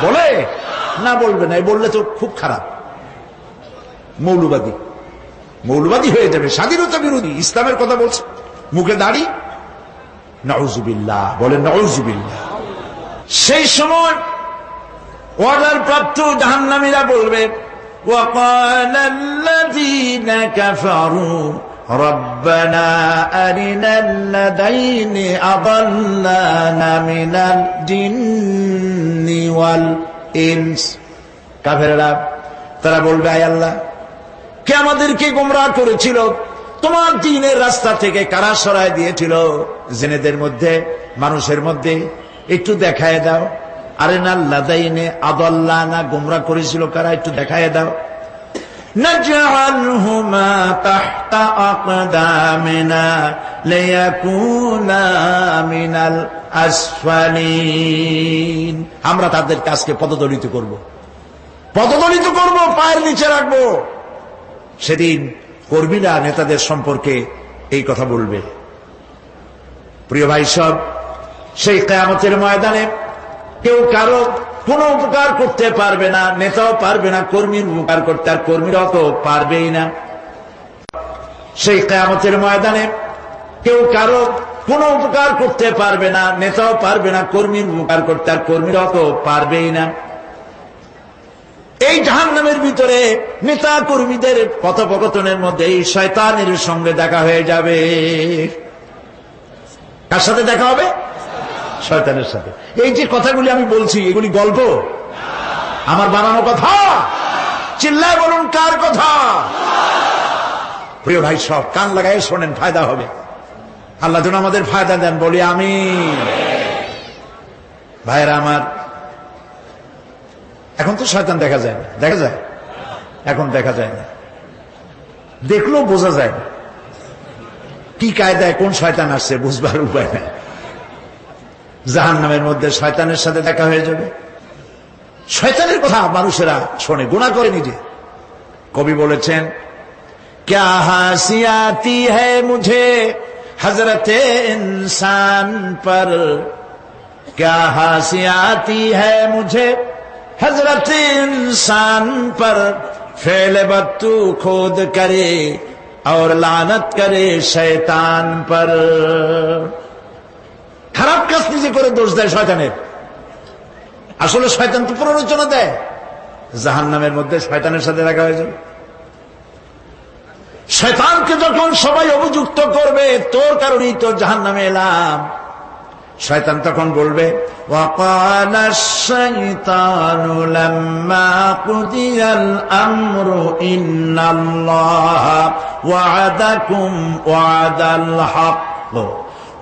Speaker 1: বলে না, বলবে না। বললে তো খুব খারাপ, মৌলবাদী হয়ে যাবে, স্বাধীনতা বিরোধী। ইসলামের কথা বলছে, মুখে দাড়ি, নাউজুবিল্লাহ, বলেন নাউজুবিল্লাহ। সেই সময় অর্ডার প্রাপ্ত জাহান্নামীরা বলবে, وقال الذين كفروا ربنا أرنا الذين أضلانا من الجن والإنس। কাফেররা তারা বলবে, আয় আল্লাহ, কে আমাদেরকে গোমরাহ করেছিল, তোমার দ্বীনের রাস্তা থেকে কারা সরায় দিয়েছিল, জিনেদের মধ্যে মানুষের মধ্যে একটু দেখায় দাও। আরেনাল লাদাইনে আদাল্লানা, গোমরাহ করেছিল কারা, একটু দেখায় দাও। নাজআলহুমা তাহতা আকদামিনা লিয়াকুনা মিনাল আসফালিন। আমরা তাদের কাজকে পদদলিত করব, পায়ের নিচে রাখবো। সেদিন কর্মীরা নেতাদের সম্পর্কে এই কথা বলবে। প্রিয় ভাই সব, সেই কিয়ামতের ময়দানে কেউ কারো কোনো উপকার করতে পারবে না, নেতাও পারবে না কর্মীর উপকার করতে, আর কর্মীরাও তো পারবেই না। সেই কিয়ামতের ময়দানে কেউ কারো কোনো উপকার করতে পারবে না, নেতাও পারবে না কর্মীর উপকার করতে, আর কর্মীরাও তো পারবেই না। এই জাহান্নামের ভিতরে নেতা কর্মীদের কথোপকথনের মধ্যে এই শয়তানের সঙ্গে দেখা হয়ে যাবে। কার সাথে দেখা হবে? শয়তানের সাথে। এই যে কথাগুলি আমি বলছি, এগুলি গল্প, আমার বানানো কথা? চিল্লায় বলুন কার কথা? প্রিয় ভাই, সব কান লাগাই শোনেন, ফায়দা হবে। আল্লাহ যেন আমাদের ফায়দা দেন, বলি আমিন। ভাইরা আমার, এখন তো শয়তান দেখা যায় না, দেখা যায়? এখন দেখা যায় না, দেখলেও বোঝা যায় না কি কায়দায় কোন শয়তান আসছে, বুঝবার উপায় নেই। জাহান্নামের মধ্যে শয়তানের সাথে দেখা হয়ে যাবে। শয়তানের কথা মানুষেরা শোনে, গুনাহ করে নিজে। কবি বলেছেন, क्या हंसी आती है मुझे हजरते इंसान पर, क्या हंसी आती है मुझे हजरते इंसान पर, फेल बत्तू खुद करे और लानत करे शैतान पर। খারাপ কাজ নিজে করে দোষ দেয় শয়তানের। আসলে শয়তান তো প্ররোচনা দেয়। জাহান্নামের মধ্যে শয়তানের সাথে দেখা হয়ে যাবে। শয়তানকে যখন সবাই অভিযুক্ত করবে, তোর কারণেই তো জাহান্নামে এলাম, শয়তান তখন বলবে, وَقَالَ الشَّيْطَانُ لَمَّا قُضِيَ الْأَمْرُ إِنَّ اللَّهَ وَعَدَكُمْ وَعْدَ الْحَقِّ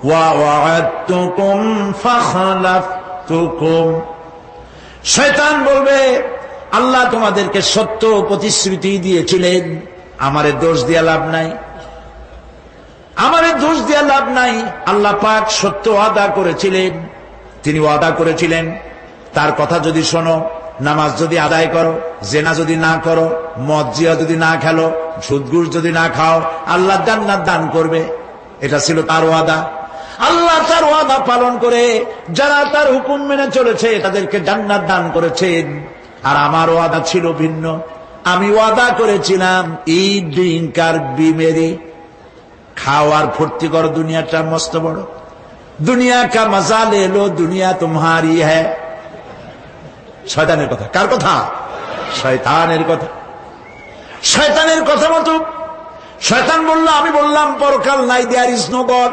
Speaker 1: وَوَعَدتُّكُمْ فَخَلَفْتُكُمْ। শয়তান বলবে, আল্লাহ তোমাদেরকে সত্য প্রতিশ্রুতি দিয়েছিলেন, আমারে দোষ দিয়া লাভ নাই, আমারে দোষ দিয়া লাভ নাই। আল্লাহ পাক সত্য ওয়াদা করেছিলেন, তিনি ওয়াদা করেছিলেন তার কথা যদি শোনো, নামাজ যদি আদায় করো, জেনা যদি না করো, মদ জিয়া যদি না খেলো, সুদ ঘুষ যদি না খাও, আল্লাহ জান্নাত দান করবে। এটা ছিল তার ওয়াদা। আল্লাহ তার ওয়াদা পালন করে যারা তার হুকুম মেনে চলেছে তাদেরকে জান্নাত দান করেছেন। আর আমার ওয়াদা ছিল ভিন্ন। আমি ওয়াদা করেছিলাম, ঈদ ড্রিঙ্ক আর বিমেরি, খাওয়ার ফুর্তি কর, দুনিয়াটা মস্ত বড়, দুনিয়া কা মজা লে লো, দুনিয়া তোমারি হ্যায়। শয়তানের কথা। কার কথা? শয়তানের কথা। শয়তানের কথা মতো শয়তান বলল, আমি বললাম পরকাল নাই, দেয়ার ইজ নো গড।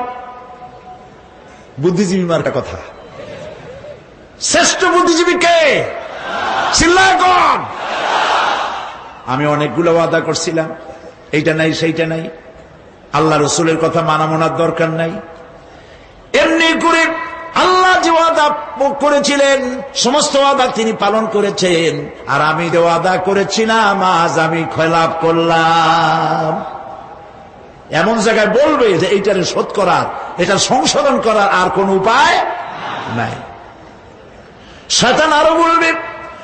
Speaker 1: বুদ্ধিজীবী মার্কা কথা। শ্রেষ্ঠ বুদ্ধিজীবী কে? চিল্লায় কোন? আমি অনেকগুলো ওয়াদা করছিলাম, এইটা নাই সেইটা নাই, আল্লাহ রসুলের কথা মানা মনার দরকার নাই। এমনি করে আল্লাহ যে ওয়াদা করেছিলেন সমস্ত ওয়াদা তিনি পালন করেছেন, আর আমি যে ওয়াদা করেছিলাম আজ আমি খেলাফ করলাম। এমন জায়গায় বলবে যে এইটারে শোধ করার, এটা সংশোধন করার আর কোন উপায় নাই। শয়তান আরো বলবে,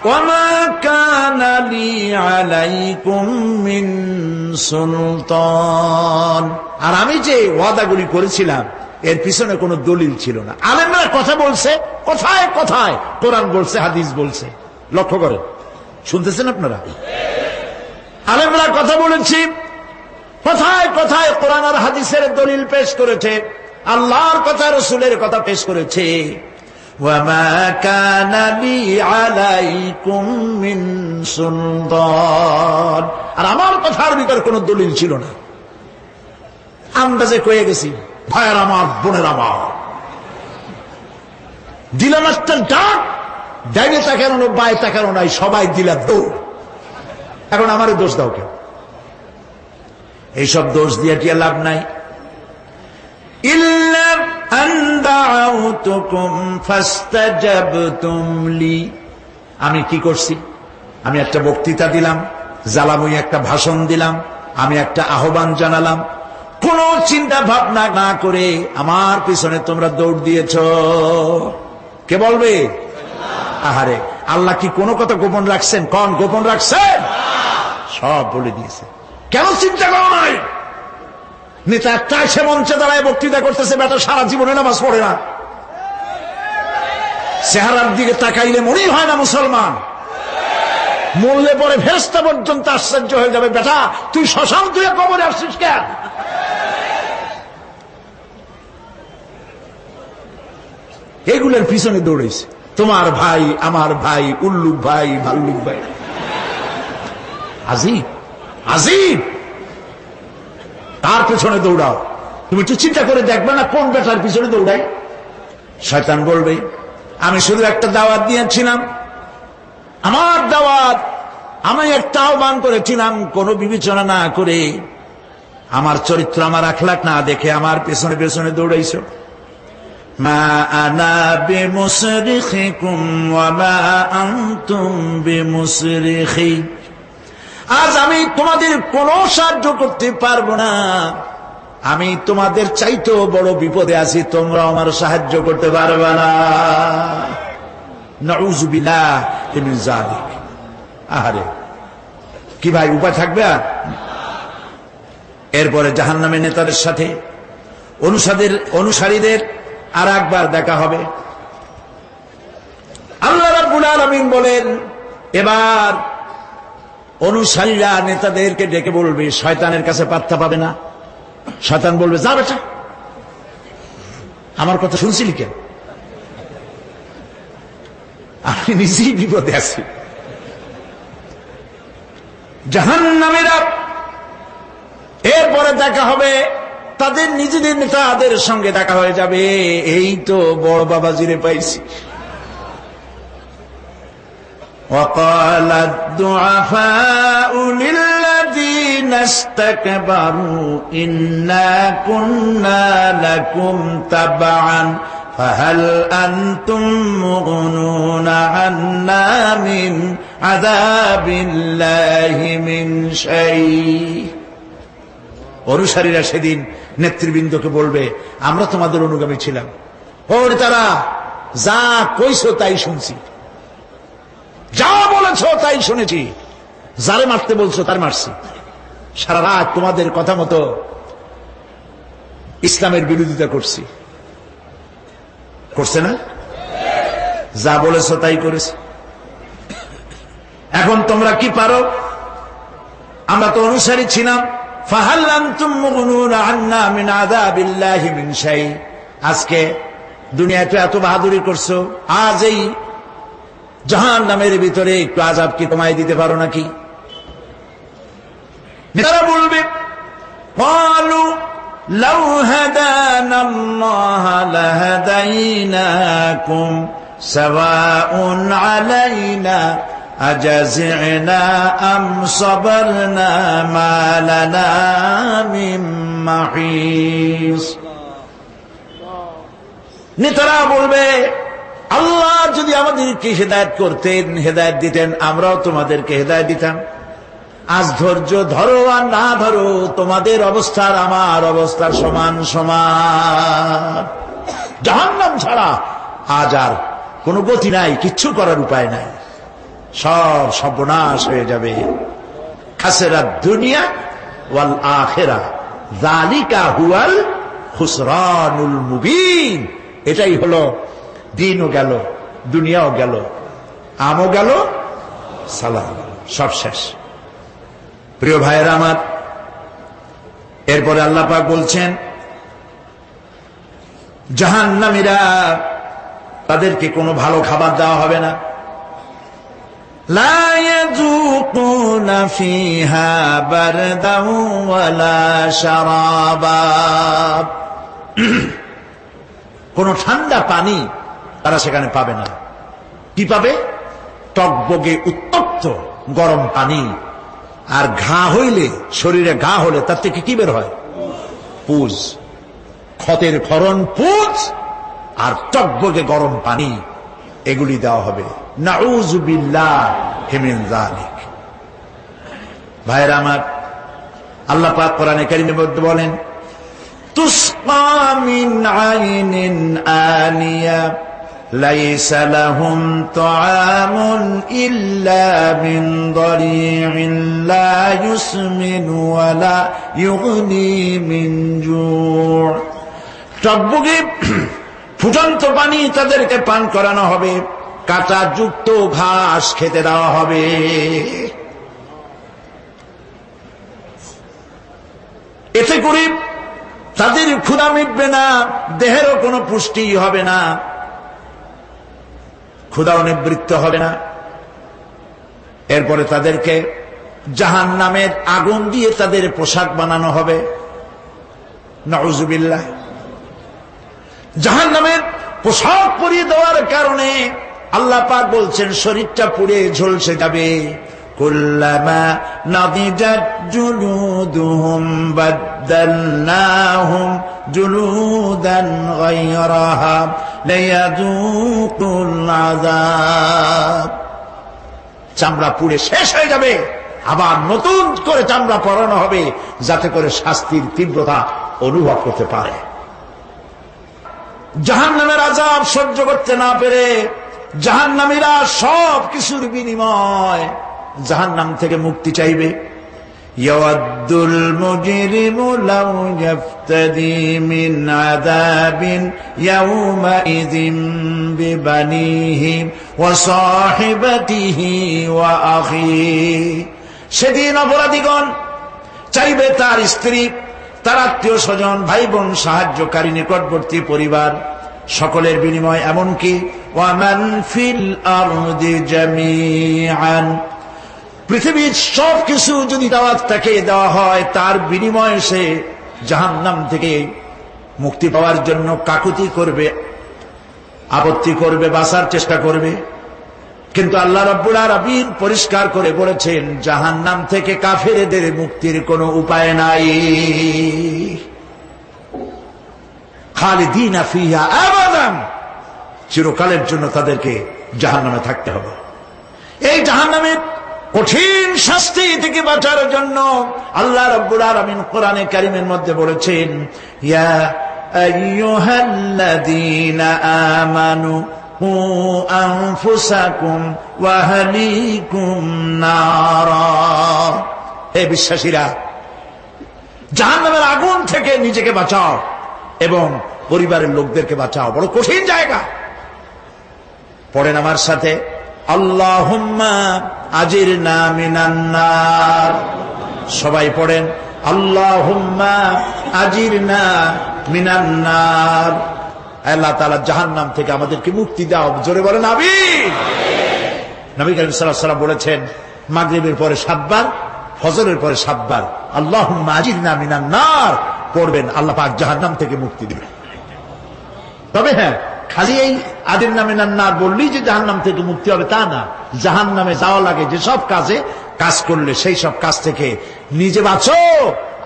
Speaker 1: ওয়ামা কানা লি আলাইকুম মিন সুলতান, আর আমি যে ওয়াদাগুলি করেছিলাম এর পিছনে কোনো দলিল ছিল না। আলেমরা কথা বলছে, কথায় কথায় কোরআন বলছে, হাদিস বলছে। লক্ষ্য করে শুনতেছেন আপনারা? আলেমরা কথা বলেছি, কথায় কথায় কোরআন আর হাদিসের দলিল পেশ করেছে, আল্লাহর কথা রসুলের কথা পেশ করেছে। ওয়ামা কানা লি আলাইকুম মিন সুলতান, আর আমার কথার ভিতর কোনো দলিল ছিল না। আন্দাজে কয়ে গেছি, ভাইয়ের আমার, বোনের আমার, দিলাম একটা ডাক, ডাইনে তাকানো বাই তাকানো নাই, সবাই দিলাম দৌড়। এখন আমারও দোষ দাও কেউ? এইসব দোষ দিয়ে কি লাভ নাই। ইল্লা আন দাউতুকুম ফাস্তাজাবতুম লি, আমি কি করছি? আমি একটা বক্তৃতা দিলাম, জ্বালাময়ী একটা ভাষণ দিলাম, আমি একটা আহ্বান জানালাম, কোন চিন্তা ভাবনা না করে আমার পিছনে তোমরা দৌড় দিয়েছ। কে বলবে? আহারে, আল্লাহ কি কোনো কথা গোপন রাখছেন? কোন গোপন রাখছেন? সব বলে দিয়েছে। কেন চিন্তা করো নাই? নেতা একটা সে মঞ্চে দাঁড়ায় বক্তৃতা করতেছে, বেটা সারা জীবনে নামাজ পড়ে না, চেহারার দিকে তাকাইলে মনেই হয় না মুসলমান, মরলে পরে ফেরেশতা পর্যন্ত আশ্চর্য হয়ে যাবে, বেটা তুই শ্মশান তুই কবরে আসছিস কেন? এগুলোর পিছনে দৌড়েছে তোমার ভাই, আমার ভাই, উল্লুক ভাই, ভাল্লুক ভাই। আজিব আজিব, তার পেছনে দৌড়াও। তুমি একটু চিন্তা করে দেখবে না কোন বেটার পিছনে দৌড়াই? শয়তান বলবে আমি শুধু একটা দাওয়াত দিয়েছিলাম, আমার দাওয়াত আমি একটা আহ্বান করেছিলাম, কোনো বিবেচনা না করে, আমার চরিত্র আমার আখলাক না দেখে আমার পেছনে পেছনে দৌড়াইছো। মা আনা বিমুসরিখিকুম ওয়া মা আনতুম বিমুসরিখি, আজ আমি তোমাদের কোনো সাহায্য করতে পারবো না, আমি তোমাদের চাইতেও বড় বিপদে আছি, তোমরা আমার সাহায্য করতে পারবে না। নাউযু বিল্লাহি মিন যালিক। আহারে কি ভাই, উপায় থাকবে? আর এরপরে জাহান্নামের নেতাদের সাথে অনুসারীদের আর একবার দেখা হবে। আল্লাহ রাব্বুল আলামিন বলেন, এবার অনুসারীরা নেতাদেরকে ডেকে বলবে, শয়তানের কাছে পাত্তা পাবে না। শয়তান বলবে, যা বেটা, আমার কথা শুনছিলি কেন? আমি নিজেই বিপদে আছি। জাহান্নামীরা এরপরে দেখা হবে, তাদের নিজেদের নেতাদের সঙ্গে দেখা হয়ে যাবে, এই তো বড় বাবাজিরে পাইছি। وقال الضعفاء للذين استكبروا إنا كنا لكم تبعا فهل أنتم مغنون عنا من عذاب الله من شيء। অনুসারীরা সেদিন নেতৃবৃন্দকে বলবে, আমরা তোমাদের অনুগামী ছিলাম, ওর তারা যা কইছো তাই শুনছি, যা বলেছ তাই শুনেছি, যারে মারতে বলছো তার মারছি, সারা রাত তোমাদের কথা মতো ইসলামের বিরোধিতা করছি। করছে না? যা বলেছ তাই করেছে। এখন তোমরা কি পারো? আমরা তো অনুসারী ছিলাম। ফাহাল আনতুম মুগনুনা আন্না মিন আযাবিল্লাহি মিন শাই। আজকে দুনিয়াতে এত বাহাদুরি করছো, আজ এই জাহান্নামের ভিতরে একটু আযাব কি কমাই দিতে পারো নাকি? তারা বলবে, ক্বালু লাউ হাদানাল্লাহ লাহাদাইনাকুম সাওয়াউন আলাইনা আজাযিনা আম সাবারনা মা লানা মিন মাহিস। নেতারা বলবে, আল্লাহ যদি আমাদেরকে হেদায়েত করতেন, হেদায়েত দিতেন, আমরাও তোমাদেরকে হেদায়েত দিতাম। আজ ধৈর্য ধরো আর না ধরো, তোমাদের অবস্থার আমার অবস্থার সমান সমান। জাহান্নাম ছাড়া আজ আর কোনো গতি নাই, কিচ্ছু করার উপায় নাই, সব সর্বনাশ হয়ে যাবে। খাসিরাত দুনিয়া ওয়াল আখিরা যালিকা হুয়াল খুসরানুল মুবিন। এটাই হলো, দিনও গেল, দুনিয়াও গেল, আমও গেল, সালাম গেল, সব শেষ। প্রিয় ভাইয়েরা আমার, এরপরে আল্লাহ পাক বলছেন, জাহান্নামীরা তাদেরকে কোনো ভালো খাবার দেওয়া হবে না। লা ইয়াযুকুনা ফিহা বারদান ওয়ালা শারাবা। কোন ঠান্ডা পানি তারা সেখানে পাবে না। কি পাবে? টকবগে উত্তপ্ত গরম পানি। আর ঘা হইলে, শরীরে ঘা হলে তার থেকে কি বের হয়? পুজ, ক্ষতের ক্ষরণ পুজ আর টকবগে গরম পানি, এগুলি দেওয়া হবে। নাউযু বিল্লাহি মিন যালিক। ভাইরা আমার, আল্লাহ পাক কোরআনে কারীমের মধ্যে বলেন, তুসকা মিন আইনিন আনিয়া লাইসা লাহুম তাআমুন ইল্লা মিন দারি'in লা ইউসমিনু ওয়া লা ইউগনি মিন জু'। টকবগে ফুটন্ত পানি তাদেরকে পান করানো হবে, কাঁটা যুক্ত ঘাস খেতে দেওয়া হবে। এতে করে তাদের ক্ষুধা মিটবে না, দেহেরও কোনো পুষ্টি হবে না, ক্ষুধাও নিবৃত্ত হবে না। এরপরে তাদেরকে জাহান্নামের আগুন দিয়ে তাদের পোশাক বানানো হবে। নাউযুবিল্লাহ। জাহান্নামের পোশাক পরিয়ে দেওয়ার কারণে আল্লাহ পাক বলছেন শরীরটা পুড়ে ঝলসে যাবে। কুল্লামা নাদিজাত জুলুদুহুম বাদদালনাহুম জুলুদান গায়রাহা লিয়াযুকুল আযাব। চামড়া পুড়ে শেষ হয়ে যাবে, আবার নতুন করে চামড়া পরানো হবে, যাতে করে শাস্তির তীব্রতা অনুভব করতে পারে। জাহান্নামের আযাব সহ্য করতে না পেরে জাহান্নামীরা সব কিছুর বিনিময় জাহান্নাম থেকে মুক্তি চাইবে। ইয়াওয়াদ্দুল মুজরিমু লাউ ইয়াফতাদি মিন আযাবিন ইয়াওমাইযিন বিবানিহি ওয়া সাহিবাতিহি ওয়া আখিহি। সেদিন অপরাধীগণ চাইবে তার স্ত্রী, তার আত্মীয় স্বজন, ভাই বোন, সাহায্যকারী, নিকটবর্তী পরিবার সকলের বিনিময়, এমনকি ওয়ামান ফিল আরদি জামিআন, পৃথিবীর সব কিছু যদি তাকে দেওয়া হয়, তার বিনিময়ে সে জাহান্নাম থেকে মুক্তি পাওয়ার জন্য কাকুতি করবে, আপত্তি করবে, বাঁচার চেষ্টা করবে। কিন্তু আল্লাহ রাব্বুল আলামিন পরিষ্কার করে বলেছেন জাহান্নাম থেকে কাফেরদের মুক্তির কোনো উপায় নাই। খালিদিনা ফিহা আবাদান, চিরকালের জন্য তাদেরকে জাহান্নামে থাকতে হবে। এই জাহান্নামের কঠিন শাস্তি থেকে বাঁচার জন্য আল্লাহ রাব্বুল আলামিন কোরআনে কারীমের মধ্যে বলেছেন ইয়া আইয়ুহাল্লাযীনা আমানু কু আনফুসাকুম ওয়া আহলিকুম নারা। হে বিশ্বাসীরা, জাহান্নামের আগুন থেকে নিজেকে বাঁচাও এবং পরিবারের লোকদেরকে বাঁচাও। বড় কঠিন জায়গা। পড়েন আমার সাথে, আল্লাহুম্মা আজিরনা মিনান নার। সবাই পড়েন, আল্লাহুম্মা আজিরনা মিনান নার। আল্লাহ তাআলা জাহান্নাম থেকে আমাদেরকে মুক্তি দাও। জোরে বলেন আমিন। নবী করিম সাল্লাল্লাহু আলাইহি ওয়াসাল্লাম বলেছেন মাগরিবের পরে 7 বার, ফজরের পরে 7 বার আল্লাহুম্মা আজিরনা মিনান নার পড়বেন, আল্লাহ পাক জাহান্নাম থেকে মুক্তি দিবেন। তবে হ্যাঁ, খালি এই আজিরনা মিনান নার বললেই যে জাহান্নাম থেকে মুক্তি হবে তা না। জাহান্নামে যাওয়া লাগে যেসব কাজ করলে সেই সব কাজ থেকে নিজে বাঁচো,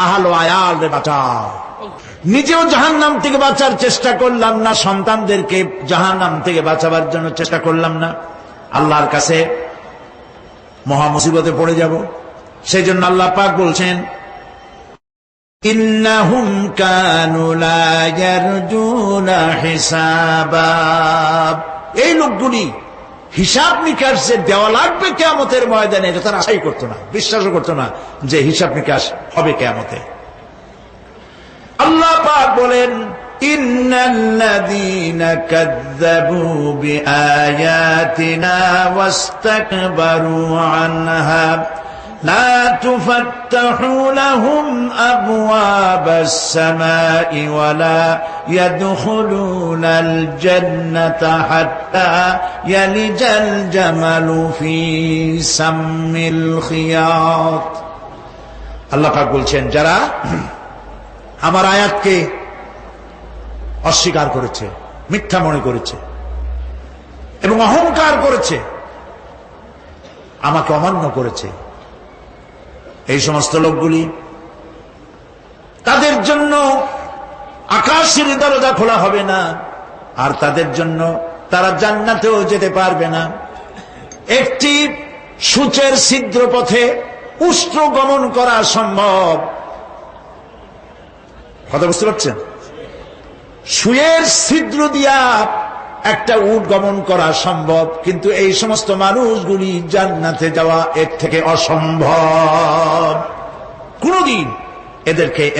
Speaker 1: আহল ও আয়ালরে বাঁচাও। নিজেও জাহান্নাম থেকে বাঁচার চেষ্টা করলাম না, সন্তানদেরকে জাহান্নাম থেকে বাঁচাবার জন্য চেষ্টা করলাম না, আল্লাহর কাছে মহা মুসিবতে পড়ে যাব। সেই জন্য আল্লাহ পাক বলছেন ইন্নাহুম কানু লা ইয়ারজুনা হিসাবা। এই লোকগুলি হিসাব নিকাশ যে দেওয়া লাগবে কিয়ামতের ময়দানে, এটা তারা আশাই করতো না, বিশ্বাসও করতো না যে হিসাব নিকাশ হবে কিয়ামতে। আল্লাহ পাক বলেন ইন্নাল্লাযীনা কাযযাবু বিআয়াতিনা ওয়াস্তাকবারু আনহা লা তুফাত্তাহু লাহুম আবওয়াবাস সামাই ওয়া লা ইয়াদখুলুনাল জান্নাতা হাত্তা ইয়ালিজাল জামালু ফি সাম্মিল খিয়াত। আল্লাহ পাক বলছেন যারা আমার আয়াতকে অস্বীকার করেছে, মিথ্যা মনে করেছে এবং অহংকার করেছে, আমাকে অমান্য করেছে, এই সমস্ত লোকগুলি, তাদের জন্য আকাশের দরজা খোলা হবে না, আর তাদের জন্য তারা জান্নাতেও যেতে পারবে না। একটি সূচের ছিদ্র পথে উষ্ট্র গমন করা সম্ভব। কথা বুঝতে পারছেন? সুয়ের ছিদ্র দিয়া একটা উট গমন করা সম্ভব, কিন্তু এই সমস্ত মানুষগুলি জান্নাতে যাওয়া এর থেকে অসম্ভব। কোনদিন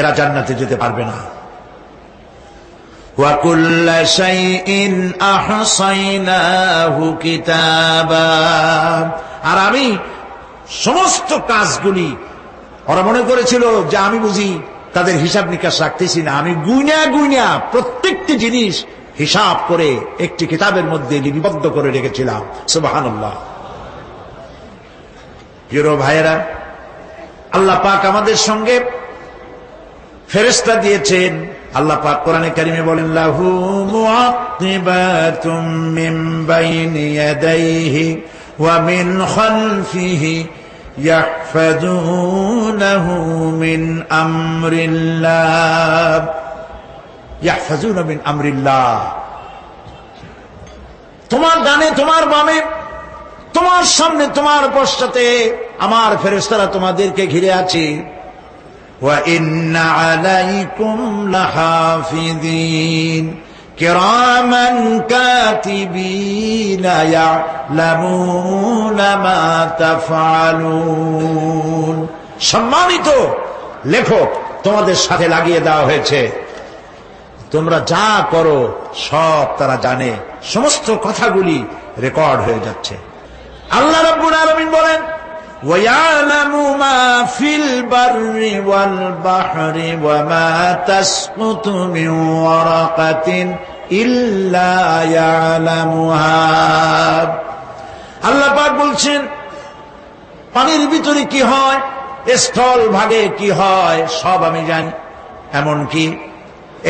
Speaker 1: এরা জান্নাতে যেতে পারবে না। ওয়া কুল্লা শাইইন আহসাইনাহু কিতাবা। আর আমি সমস্ত কাজগুলি, ওরা মনে করেছিল যে আমি বুঝি তাদের হিসাব নিকাশ রাখতেছি না, আমি গুইনা গুইনা প্রত্যেকটি জিনিস হিসাব করে একটি কিতাবের মধ্যে লিপিবদ্ধ করে রেখেছিলাম। সুবহানাল্লাহ। প্রিয় ভাইয়েরা, আল্লাহ পাক আমাদের সঙ্গে ফেরেশতা দিয়েছেন। আল্লাহ পাক কোরআনে কারিমে বলেন, লাহু মুআক্কিবাতুম মিন বাইনি ইয়াদাইহি ওয়া মিন খালফিহি ইয়াহফাযুনাহু মিন আমরিল্লাহ। ইয়াহফাযুনা মিন আমরিল্লাহ। তোমার ডানে, তোমার বামে, তোমার সামনে, তোমার পশ্চাতে আমার ফেরেশতারা তোমাদেরকে ঘিরে আছে। ওয়া ইন্না আলাইকুম লাহাফিযিন কিরামান কাতিবিনা ইয়ালামুনা মা তাফআলুন। সম্মানিত লেখক তোমাদের সাথে লাগিয়ে দেওয়া হয়েছে, তোমরা যা করো সব তারা জানে, সমস্ত কথাগুলি রেকর্ড হয়ে যাচ্ছে। আল্লাহ রাব্বুল আলামিন বলেন, ওয়ায়ালামু মা ফিল বাররি ওয়াল বাহরি ওয়া মা তাসকুতু মিন ওয়ারাকাতিন ইল্লা ইয়ালামুহা। আল্লাহ পাক বলছেন, পানির ভিতরে কি হয়, স্থল ভাগে কি হয়, সব আমি জানি। এমনকি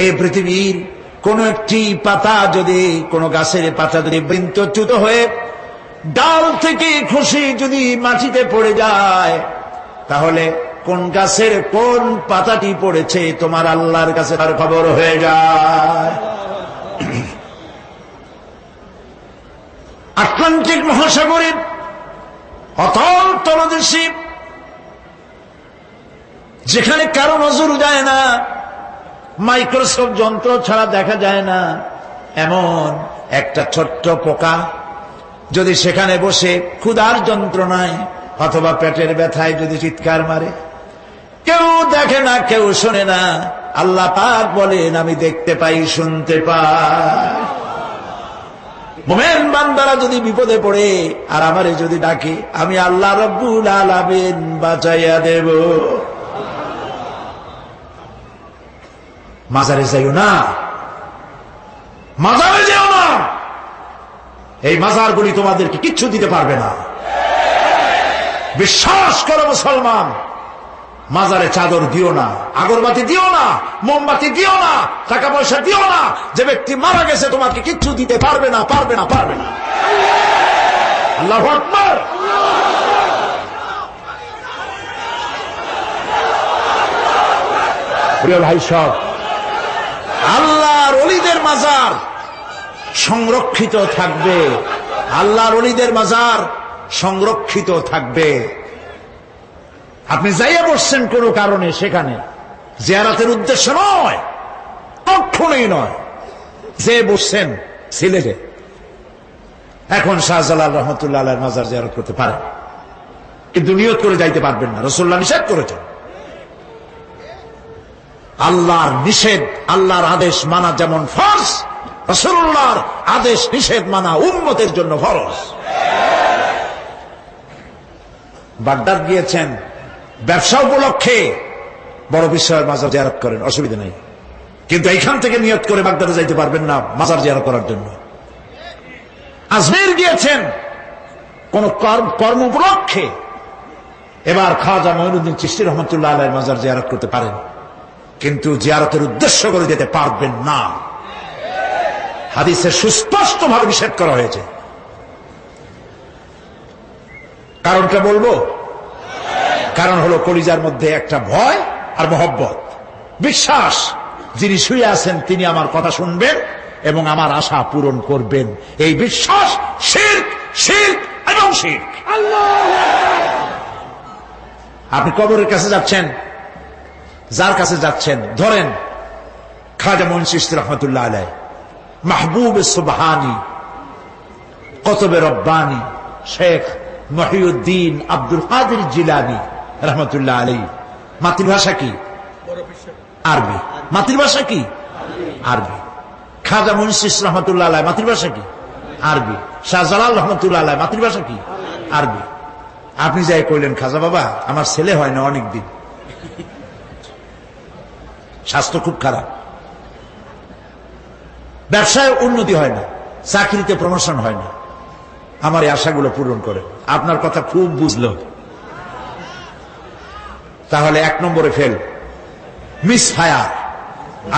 Speaker 1: এই পৃথিবীর কোন একটি পাতা যদি, কোন গাছের পাতা যদি বৃন্তচ্যুত হয়ে ডাল থেকে খসে যদি মাটিতে পড়ে যায়, তাহলে কোন গাছের কোন পাতাটি পড়েছে তোমার আল্লাহর কাছে তার খবর হয়ে যায়। আটলান্টিক মহাসাগরের অতল তলদেশে, যেখানে কারো নজর যায় না, মাইক্রোস্কোপ যন্ত্র ছাড়া দেখা যায় না, এমন একটা ছোট্ট পোকা যদি সেখানে বসে ক্ষুধার যন্ত্রণায় অথবা পেটের ব্যথায় যদি চিৎকার মারে, কেউ দেখে না, কেউ শোনে না, আল্লাহ পাক বলেন আমি দেখতে পাই, শুনতে পাই। মুমিন বান্দারা যদি বিপদে পড়ে আর আমারে যদি ডাকে, আমি আল্লাহ রব্বুল আলামিন বাঁচাইয়া দেব। মাজারে যাইও না, মাজারে যেও না, এই মাজারগুলি তোমাদেরকে কিচ্ছু দিতে পারবে না। বিশ্বাস করো মুসলমান, মাজারে চাদর দিও না, আগরবাতি দিও না, মোমবাতি দিও না, টাকা পয়সা দিও না। যে ব্যক্তি মারা গেছে তোমাকে কিচ্ছু দিতে পারবে না, পারবে না, পারবে না। আল্লাহু আকবার। প্রিয় ভাই সব, আল্লাহর ওলিদের মাজার সংরক্ষিত থাকবে, আল্লাহর ওলিদের মাজার সংরক্ষিত থাকবে। আপনি যাইয়া বসছেন কোন কারণে, সেখানে জিয়ারতের উদ্দেশ্য নয়, কখনোই নয়। যে বসছেন সিলেটে, এখন শাহজালাল রহমতুল্লাহ আলাইহির মাজার জিয়ারত করতে পারেন, কিন্তু নিয়ত করে যাইতে পারবেন না, রাসূলুল্লাহ নিষেধ করেছেন। আল্লাহর নিষেধ, আল্লাহর আদেশ মানা যেমন ফরজ, রাসূলুল্লাহর আদেশ নিষেধ মানা উম্মতের জন্য ফরজ। বাগদাদ গিয়েছেন ব্যবসা উপলক্ষে, বড় বিশ্বের মাজার জিয়ারত করেন, অসুবিধা নেই, কিন্তু এইখান থেকে নিয়ত করে বাগদাদে যাইতে পারবেন না মাজার জিয়ারত করার জন্য। আজমির গিয়েছেন কোন কর্ম উপলক্ষে, এবার খাজা মঈনুদ্দিন চিশতি রহমতুল্লাহ আলাইহির মাজার জিয়ারত করতে পারেন, কিন্তু জিয়ারতের উদ্দেশ্য করে যেতে পারবেন না। হাদিসে সুস্পষ্ট ভাবে নিষেধ করা হয়েছে। কারণটা বলবো, কারণ হলো কলিজার মধ্যে একটা ভয় আর মহব্বত, বিশ্বাস, যিনি শুয়ে আছেন তিনি আমার কথা শুনবেন এবং আমার আশা পূরণ করবেন। এই বিশ্বাস শিরক, শিরক এবং শিরক। আপনি কবরের কাছে যাচ্ছেন, যার কাছে যাচ্ছেন, ধরেন খাজা মঈন চিশতি রহমতুল্লাহ আলাইহি, মাহবুব সুবহানি, কুতুবে রব্বানি, শেখ মহিউদ্দিন আব্দুল কাদের জিলানী রহমতুল্লাহ আলাইহি। মাতৃভাষা কি? আরবি। মাতৃভাষা কি? আরবি। খাজা মুন্সি রহমতুল্লাহ আলাইহি মাতৃভাষা কি? আরবি। শাহজালাল রহমতুল্লাহ আলাইহি মাতৃভাষা কি? আরবি। আপনি যাই কইলেন, খাজা বাবা আমার ছেলে হয় না অনেকদিন, স্বাস্থ্য খুব খারাপ, ব্যবসায় উন্নতি হয় না, চাকরিতে প্রমোশন হয় না, আমার এই আশাগুলো পূরণ করে। আপনার কথা খুব বুঝলো, তাহলে 1 নম্বরে ফেল, মিস ফায়ার।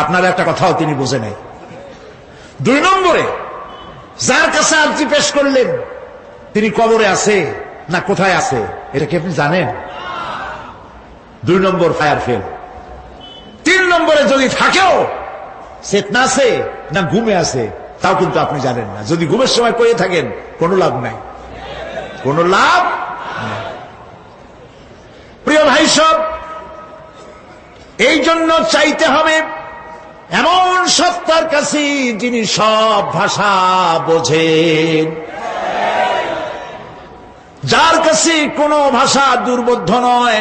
Speaker 1: আপনার একটা কথাও তিনি বোঝে নাই। 2 নম্বরে, যার কাছে আর্জি পেশ করলেন তিনি কবরে আছে না কোথায় আছে এটা কি আপনি জানেন? 2 নম্বর ফায়ার ফেল। 3 নম্বরে, যদি থাকেও চেতনা আছে না ঘুমে আছে তাও কিন্তু আপনি জানেন না। যদি ঘুমের সময় কয়ে থাকেন কোনো লাভ নাই, কোনো লাভ নাই। প্রিয় ভাই সব, এই জন্য চাইতে হবে এমন সত্তার কাছে যিনি সব ভাষা বোঝেন, যার কাছে কোনো ভাষা দুর্বোধ্য নয়,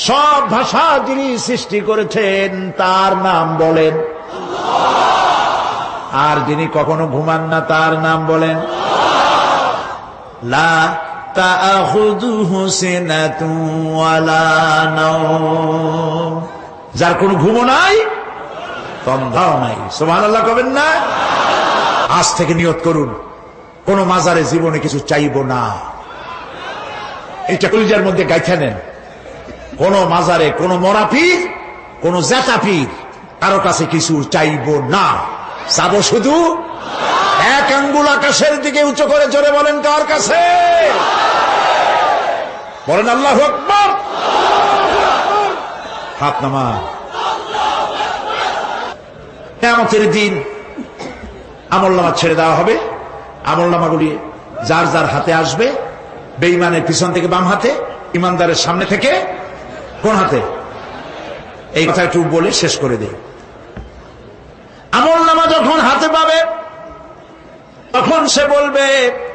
Speaker 1: সব ভাষা যিনি সৃষ্টি করেছেন তার নাম বলেন, আর যিনি কখনো ঘুমান না তার নাম বলেন লা তাখুযুহু সিনাতুন ওয়ালা নাওম, যার কোনো ঘুমও নাই তন্দ্রাও নাই। সুবহানাল্লাহ কবেন না? আজ থেকে নিয়ত করুন, কোন মাজারে জীবনে কিছু চাইব না, এটা কলিজার মধ্যে গাইথা নেন। কোন মাজারে, কোন মরা পীর, কোন জেতা পীর, কারো কাছে কিছু চাইব না, চাবো শুধু 1 আঙ্গুল আকাশের দিকে উঁচু করে জোরে বলেন, কার কাছে? বলেন আল্লাহু আকবার। হাত নামা। কিয়ামতের দিন আমলনামা ছেড়ে দেওয়া হবে, আমলনামাগুলি যার যার হাতে আসবে, বেঈমানের পিছন থেকে বাম হাতে, ইমানদারের সামনে থেকে কোন হাতে? এই কথা একটু বলে শেষ করে দেই। আমলনামা যখন হাতে পাবে তখন সে বলবে,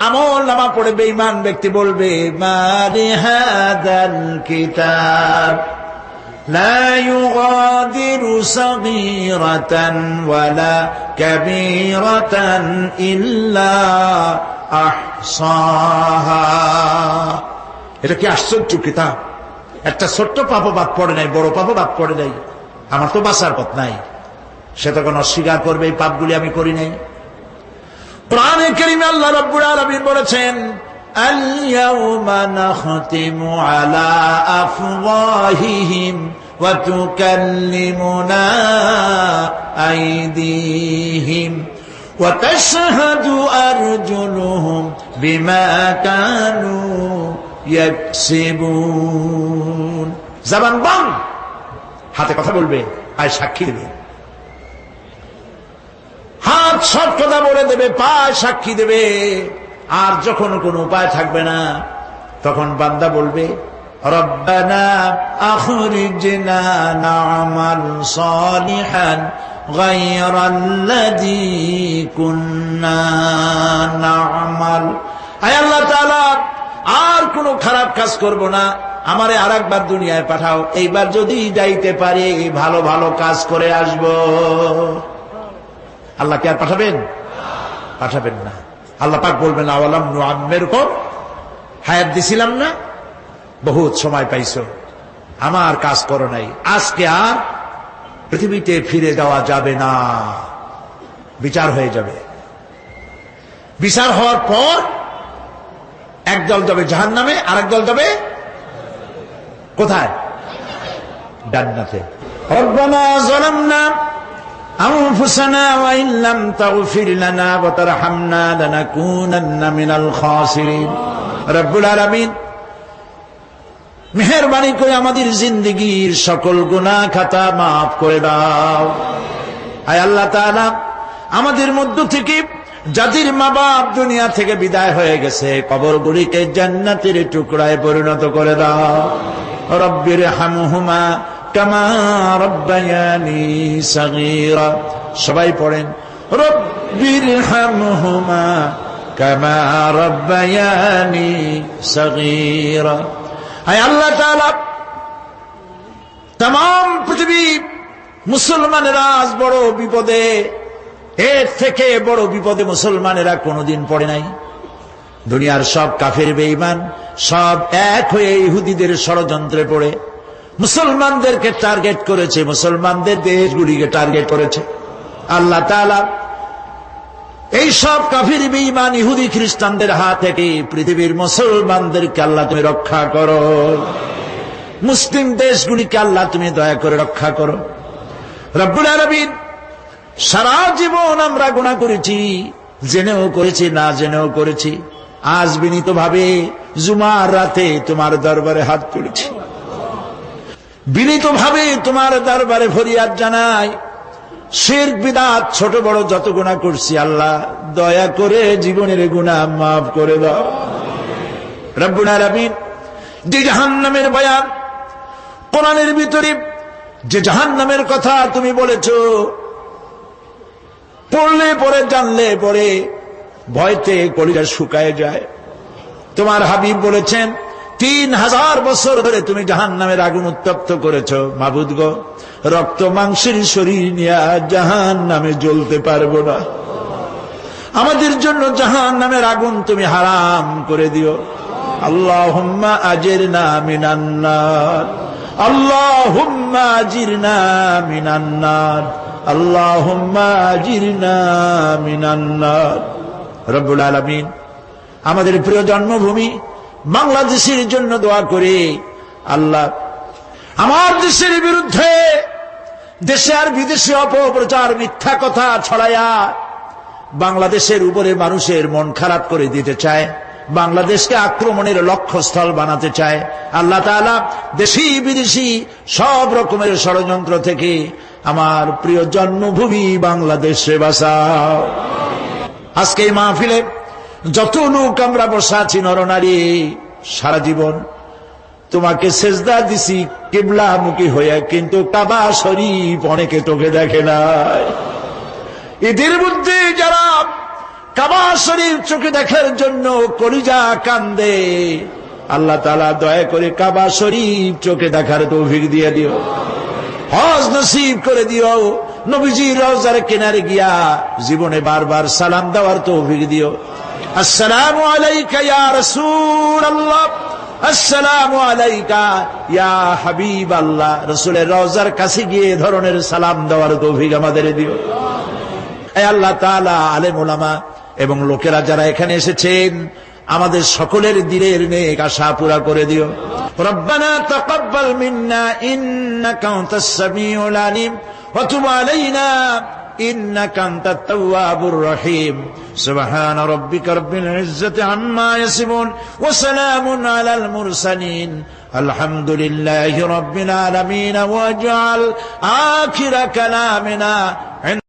Speaker 1: আমলনামা পড়ে বেঈমান ব্যক্তি বলবে, মা লিহাযাল কিতাব লা ইউগাদিরু সাগীরাতান ওয়ালা কাবীরাতান ইল্লা আহসাহা। এটা কি আশ্চর্য কিতাব! একটা ছোট্ট পাপও বাদ পড়ে নাই, বড় পাপও বাদ পড়ে নাই। আমার তো বাঁচার পথ নাই। সে তখন অস্বীকার করবে, এই পাপগুলি আমি করি নাই। কোরআনে কারীমে আল্লাহ রাব্বুল আলামিন বলেছেন, আল ইয়াউমা নাখতিমু আলা আফওয়াহিহিম ওয়া তুকাল্লিমুনা আইদিহিম ওয়া তাশহাদু আরজুলুহুম বিমা কানু ইয়াকসিবুন। জবান বন্ধ, হাতে কথা বলবে, পায়ে সাক্ষী দেবে। হাত সব কথা বলে দেবে, পায়ে সাক্ষী দেবে। আর যখন কোনো উপায় থাকবে না তখন বান্দা বলবে, রব্বানা আখরিজনা না'মাল সালিহান গায়রাল্লাযী কুন্না না'মাল। আয় আল্লাহ তাআলা, আর কোনো খারাপ কাজ করব না, আমারে আরেকবার দুনিয়ায় পাঠাও। এইবার যদি যাইতে পারি ভালো ভালো কাজ করে আসব। আল্লাহ কি আর পাঠাবেন? পাঠাবেন না। আল্লাহ পাক বলবেন, আওয়ালাম নুআম্মিরকুম, হায়াত দিছিলাম না, বহুত সময় পাইছো, আমার কাজ করো নাই, আজকে আর পৃথিবীতে ফিরে যাওয়া যাবে না, বিচার হয়ে যাবে। বিচার হওয়ার পর একদল যাবে জাহান্নামে, আরেক দল যাবে কোথায়? জান্নাতে। রব্বানা যালামনা আনফুসানা ওয়া ইন লাম তাগফির লানা ওয়া তারহামনা লানাকুনান্না মিনাল খাসিরিন। রব্বুল আলামিন মেহেরবানি করে আমাদের জিন্দেগীর সকল গুনাহ খাতা মাফ করে দাও। আয় আল্লাহ তাআলা, আমাদের মধ্য থেকে যাদের মা বাপ দুনিয়া থেকে বিদায় হয়ে গেছে, কবরগুলিকে জান্নাতের টুকরায় পরিণত করে দাও। রব্বির হামহুমা কামা রব্বায়ানি সগীরা। সবাই পড়েন, রব্বির হামহুমা কামা রব্বায়ানি সগীরা। হায় আল্লাহ তাআলা, तमाम पृथ्वी मुसलमानेरा आज बड़ो विपदे এর থেকে বড় বিপদে মুসলমানেরা কোনোদিন পড়ে নাই। দুনিয়ার সব কাফের বেঈমান সব এক হয়ে ইহুদিদের ষড়যন্ত্রে পড়ে মুসলমানদেরকে টার্গেট করেছে, মুসলমানদের দেশগুলিকে টার্গেট করেছে। আল্লাহ তাআলা এই সব কাফির বেঈমান ইহুদি খ্রিস্টানদের হাত থেকে পৃথিবীর মুসলমানদেরকে আল্লাহ তুমি রক্ষা করো, মুসলিম দেশগুলিকে আল্লাহ তুমি দয়া করে রক্ষা করো। রব্বুল আলামিন, সারা জীবন আমরা গুনাহ করেছি, জেনেও করেছি না জেনেও করেছি। আজ বিনীতভাবে জুমার রাতে তোমার দরবারে হাত তুলেছি, বিনীতভাবে তোমার দরবারে ফরিয়াদ জানাই, শিরক বিদআত ছোট বড় যত গুনাহ করছি আল্লাহ দয়া করে জীবনের গুনাহ মাফ করে দাও। রব্বুল আলামিন, যে জাহান্নামের বয়ান কোরআনের ভিতরে, যে জাহান্নামের কথা তুমি বলেছো, পড়লে পরে জানলে পরে ভয়তে কলিজা শুকায় যায়। তোমার হাবিব বলেছেন 3000 বছর ধরে তুমি জাহান্নামের আগুন উত্তপ্ত করেছো। মাবুদ গো, রক্ত মাংসের শরীর নিয়ে জাহান্নামে জ্বলতে পারবো না, আমাদের জন্য জাহান্নামের আগুন তুমি হারাম করে দিও। আল্লাহুম্মা আজিরনা মিনান নার, আল্লাহুম্মা আজিরনা মিনান নার, আল্লাহুম্মা আজিরনা মিনান নার। রব্বুল আলামিন, আমাদের প্রিয় জন্মভূমি বাংলাদেশের জন্য দোয়া করে আল্লাহ আমার দেশের বিরুদ্ধে দেশে আর বিদেশে অপপ্রচার মিথ্যা কথা ছড়ায়া বাংলাদেশের উপরে মানুষের মন খারাপ করে দিতে চায়, বাংলাদেশকে আক্রমণের লক্ষ্যস্থল বানাতে চায়। আল্লাহ তাআলা দেশি বিদেশি সব রকমের ষড়যন্ত্র থেকে আমার প্রিয় জন্মভূমি বাংলাদেশে বাঁচাও। আজকে এই মাহফিলে যত লোক আমরা বসা আছি নরনারী, সারা জীবন তোমাকে সেজদা দিছি কিবলামুখী হয়ে, কিন্তু কাবা শরীফ অনেকে চোখে দেখে নাই। এদের মধ্যে যারা কাবা শরীফ চোখে দেখার জন্য কলিজা কান্দে, আল্লাহ তাআলা দয়া করে কাবা শরীফ চোখে দেখার তৌফিক দিয়ে দিও, হজ নসিব করে দিও, নবীজির রওজার কিনারে গিয়া জীবনে বারবার সালাম দেওয়ার তৌফিক দিও। আসসালামু আলাইকা ইয়া রাসূলুল্লাহ, আসসালামু আলাইকা ইয়া হাবিবাল্লাহ। রাসূলের রওজার কাছে গিয়ে এ ধরনের সালাম দেওয়ার তৌফিক আমাদের দিও। হে আল্লাহ তাআলা, আলেম ওলামা এবং লোকেরা যারা এখানে এসেছেন আমাদের সকলের দিলের নেক আশা পুরা করে দিও। রব্বানা তাকাব্বাল মিন্না ইন্নাকা আনতাস সামিউল আলিম ওয়া তুব আলাইনা ইন্নাকা আনতাত তাওয়াবুর রহিম। সুবহানা রাব্বিকা রাব্বিল ইজ্জাতি আম্মা ইয়াসিফুন ওয়া সালামুন আলাল মুরসালিন আলহামদুলিল্লাহি রাব্বিল আলামিন ওয়াজআল আখিরা কালামিনা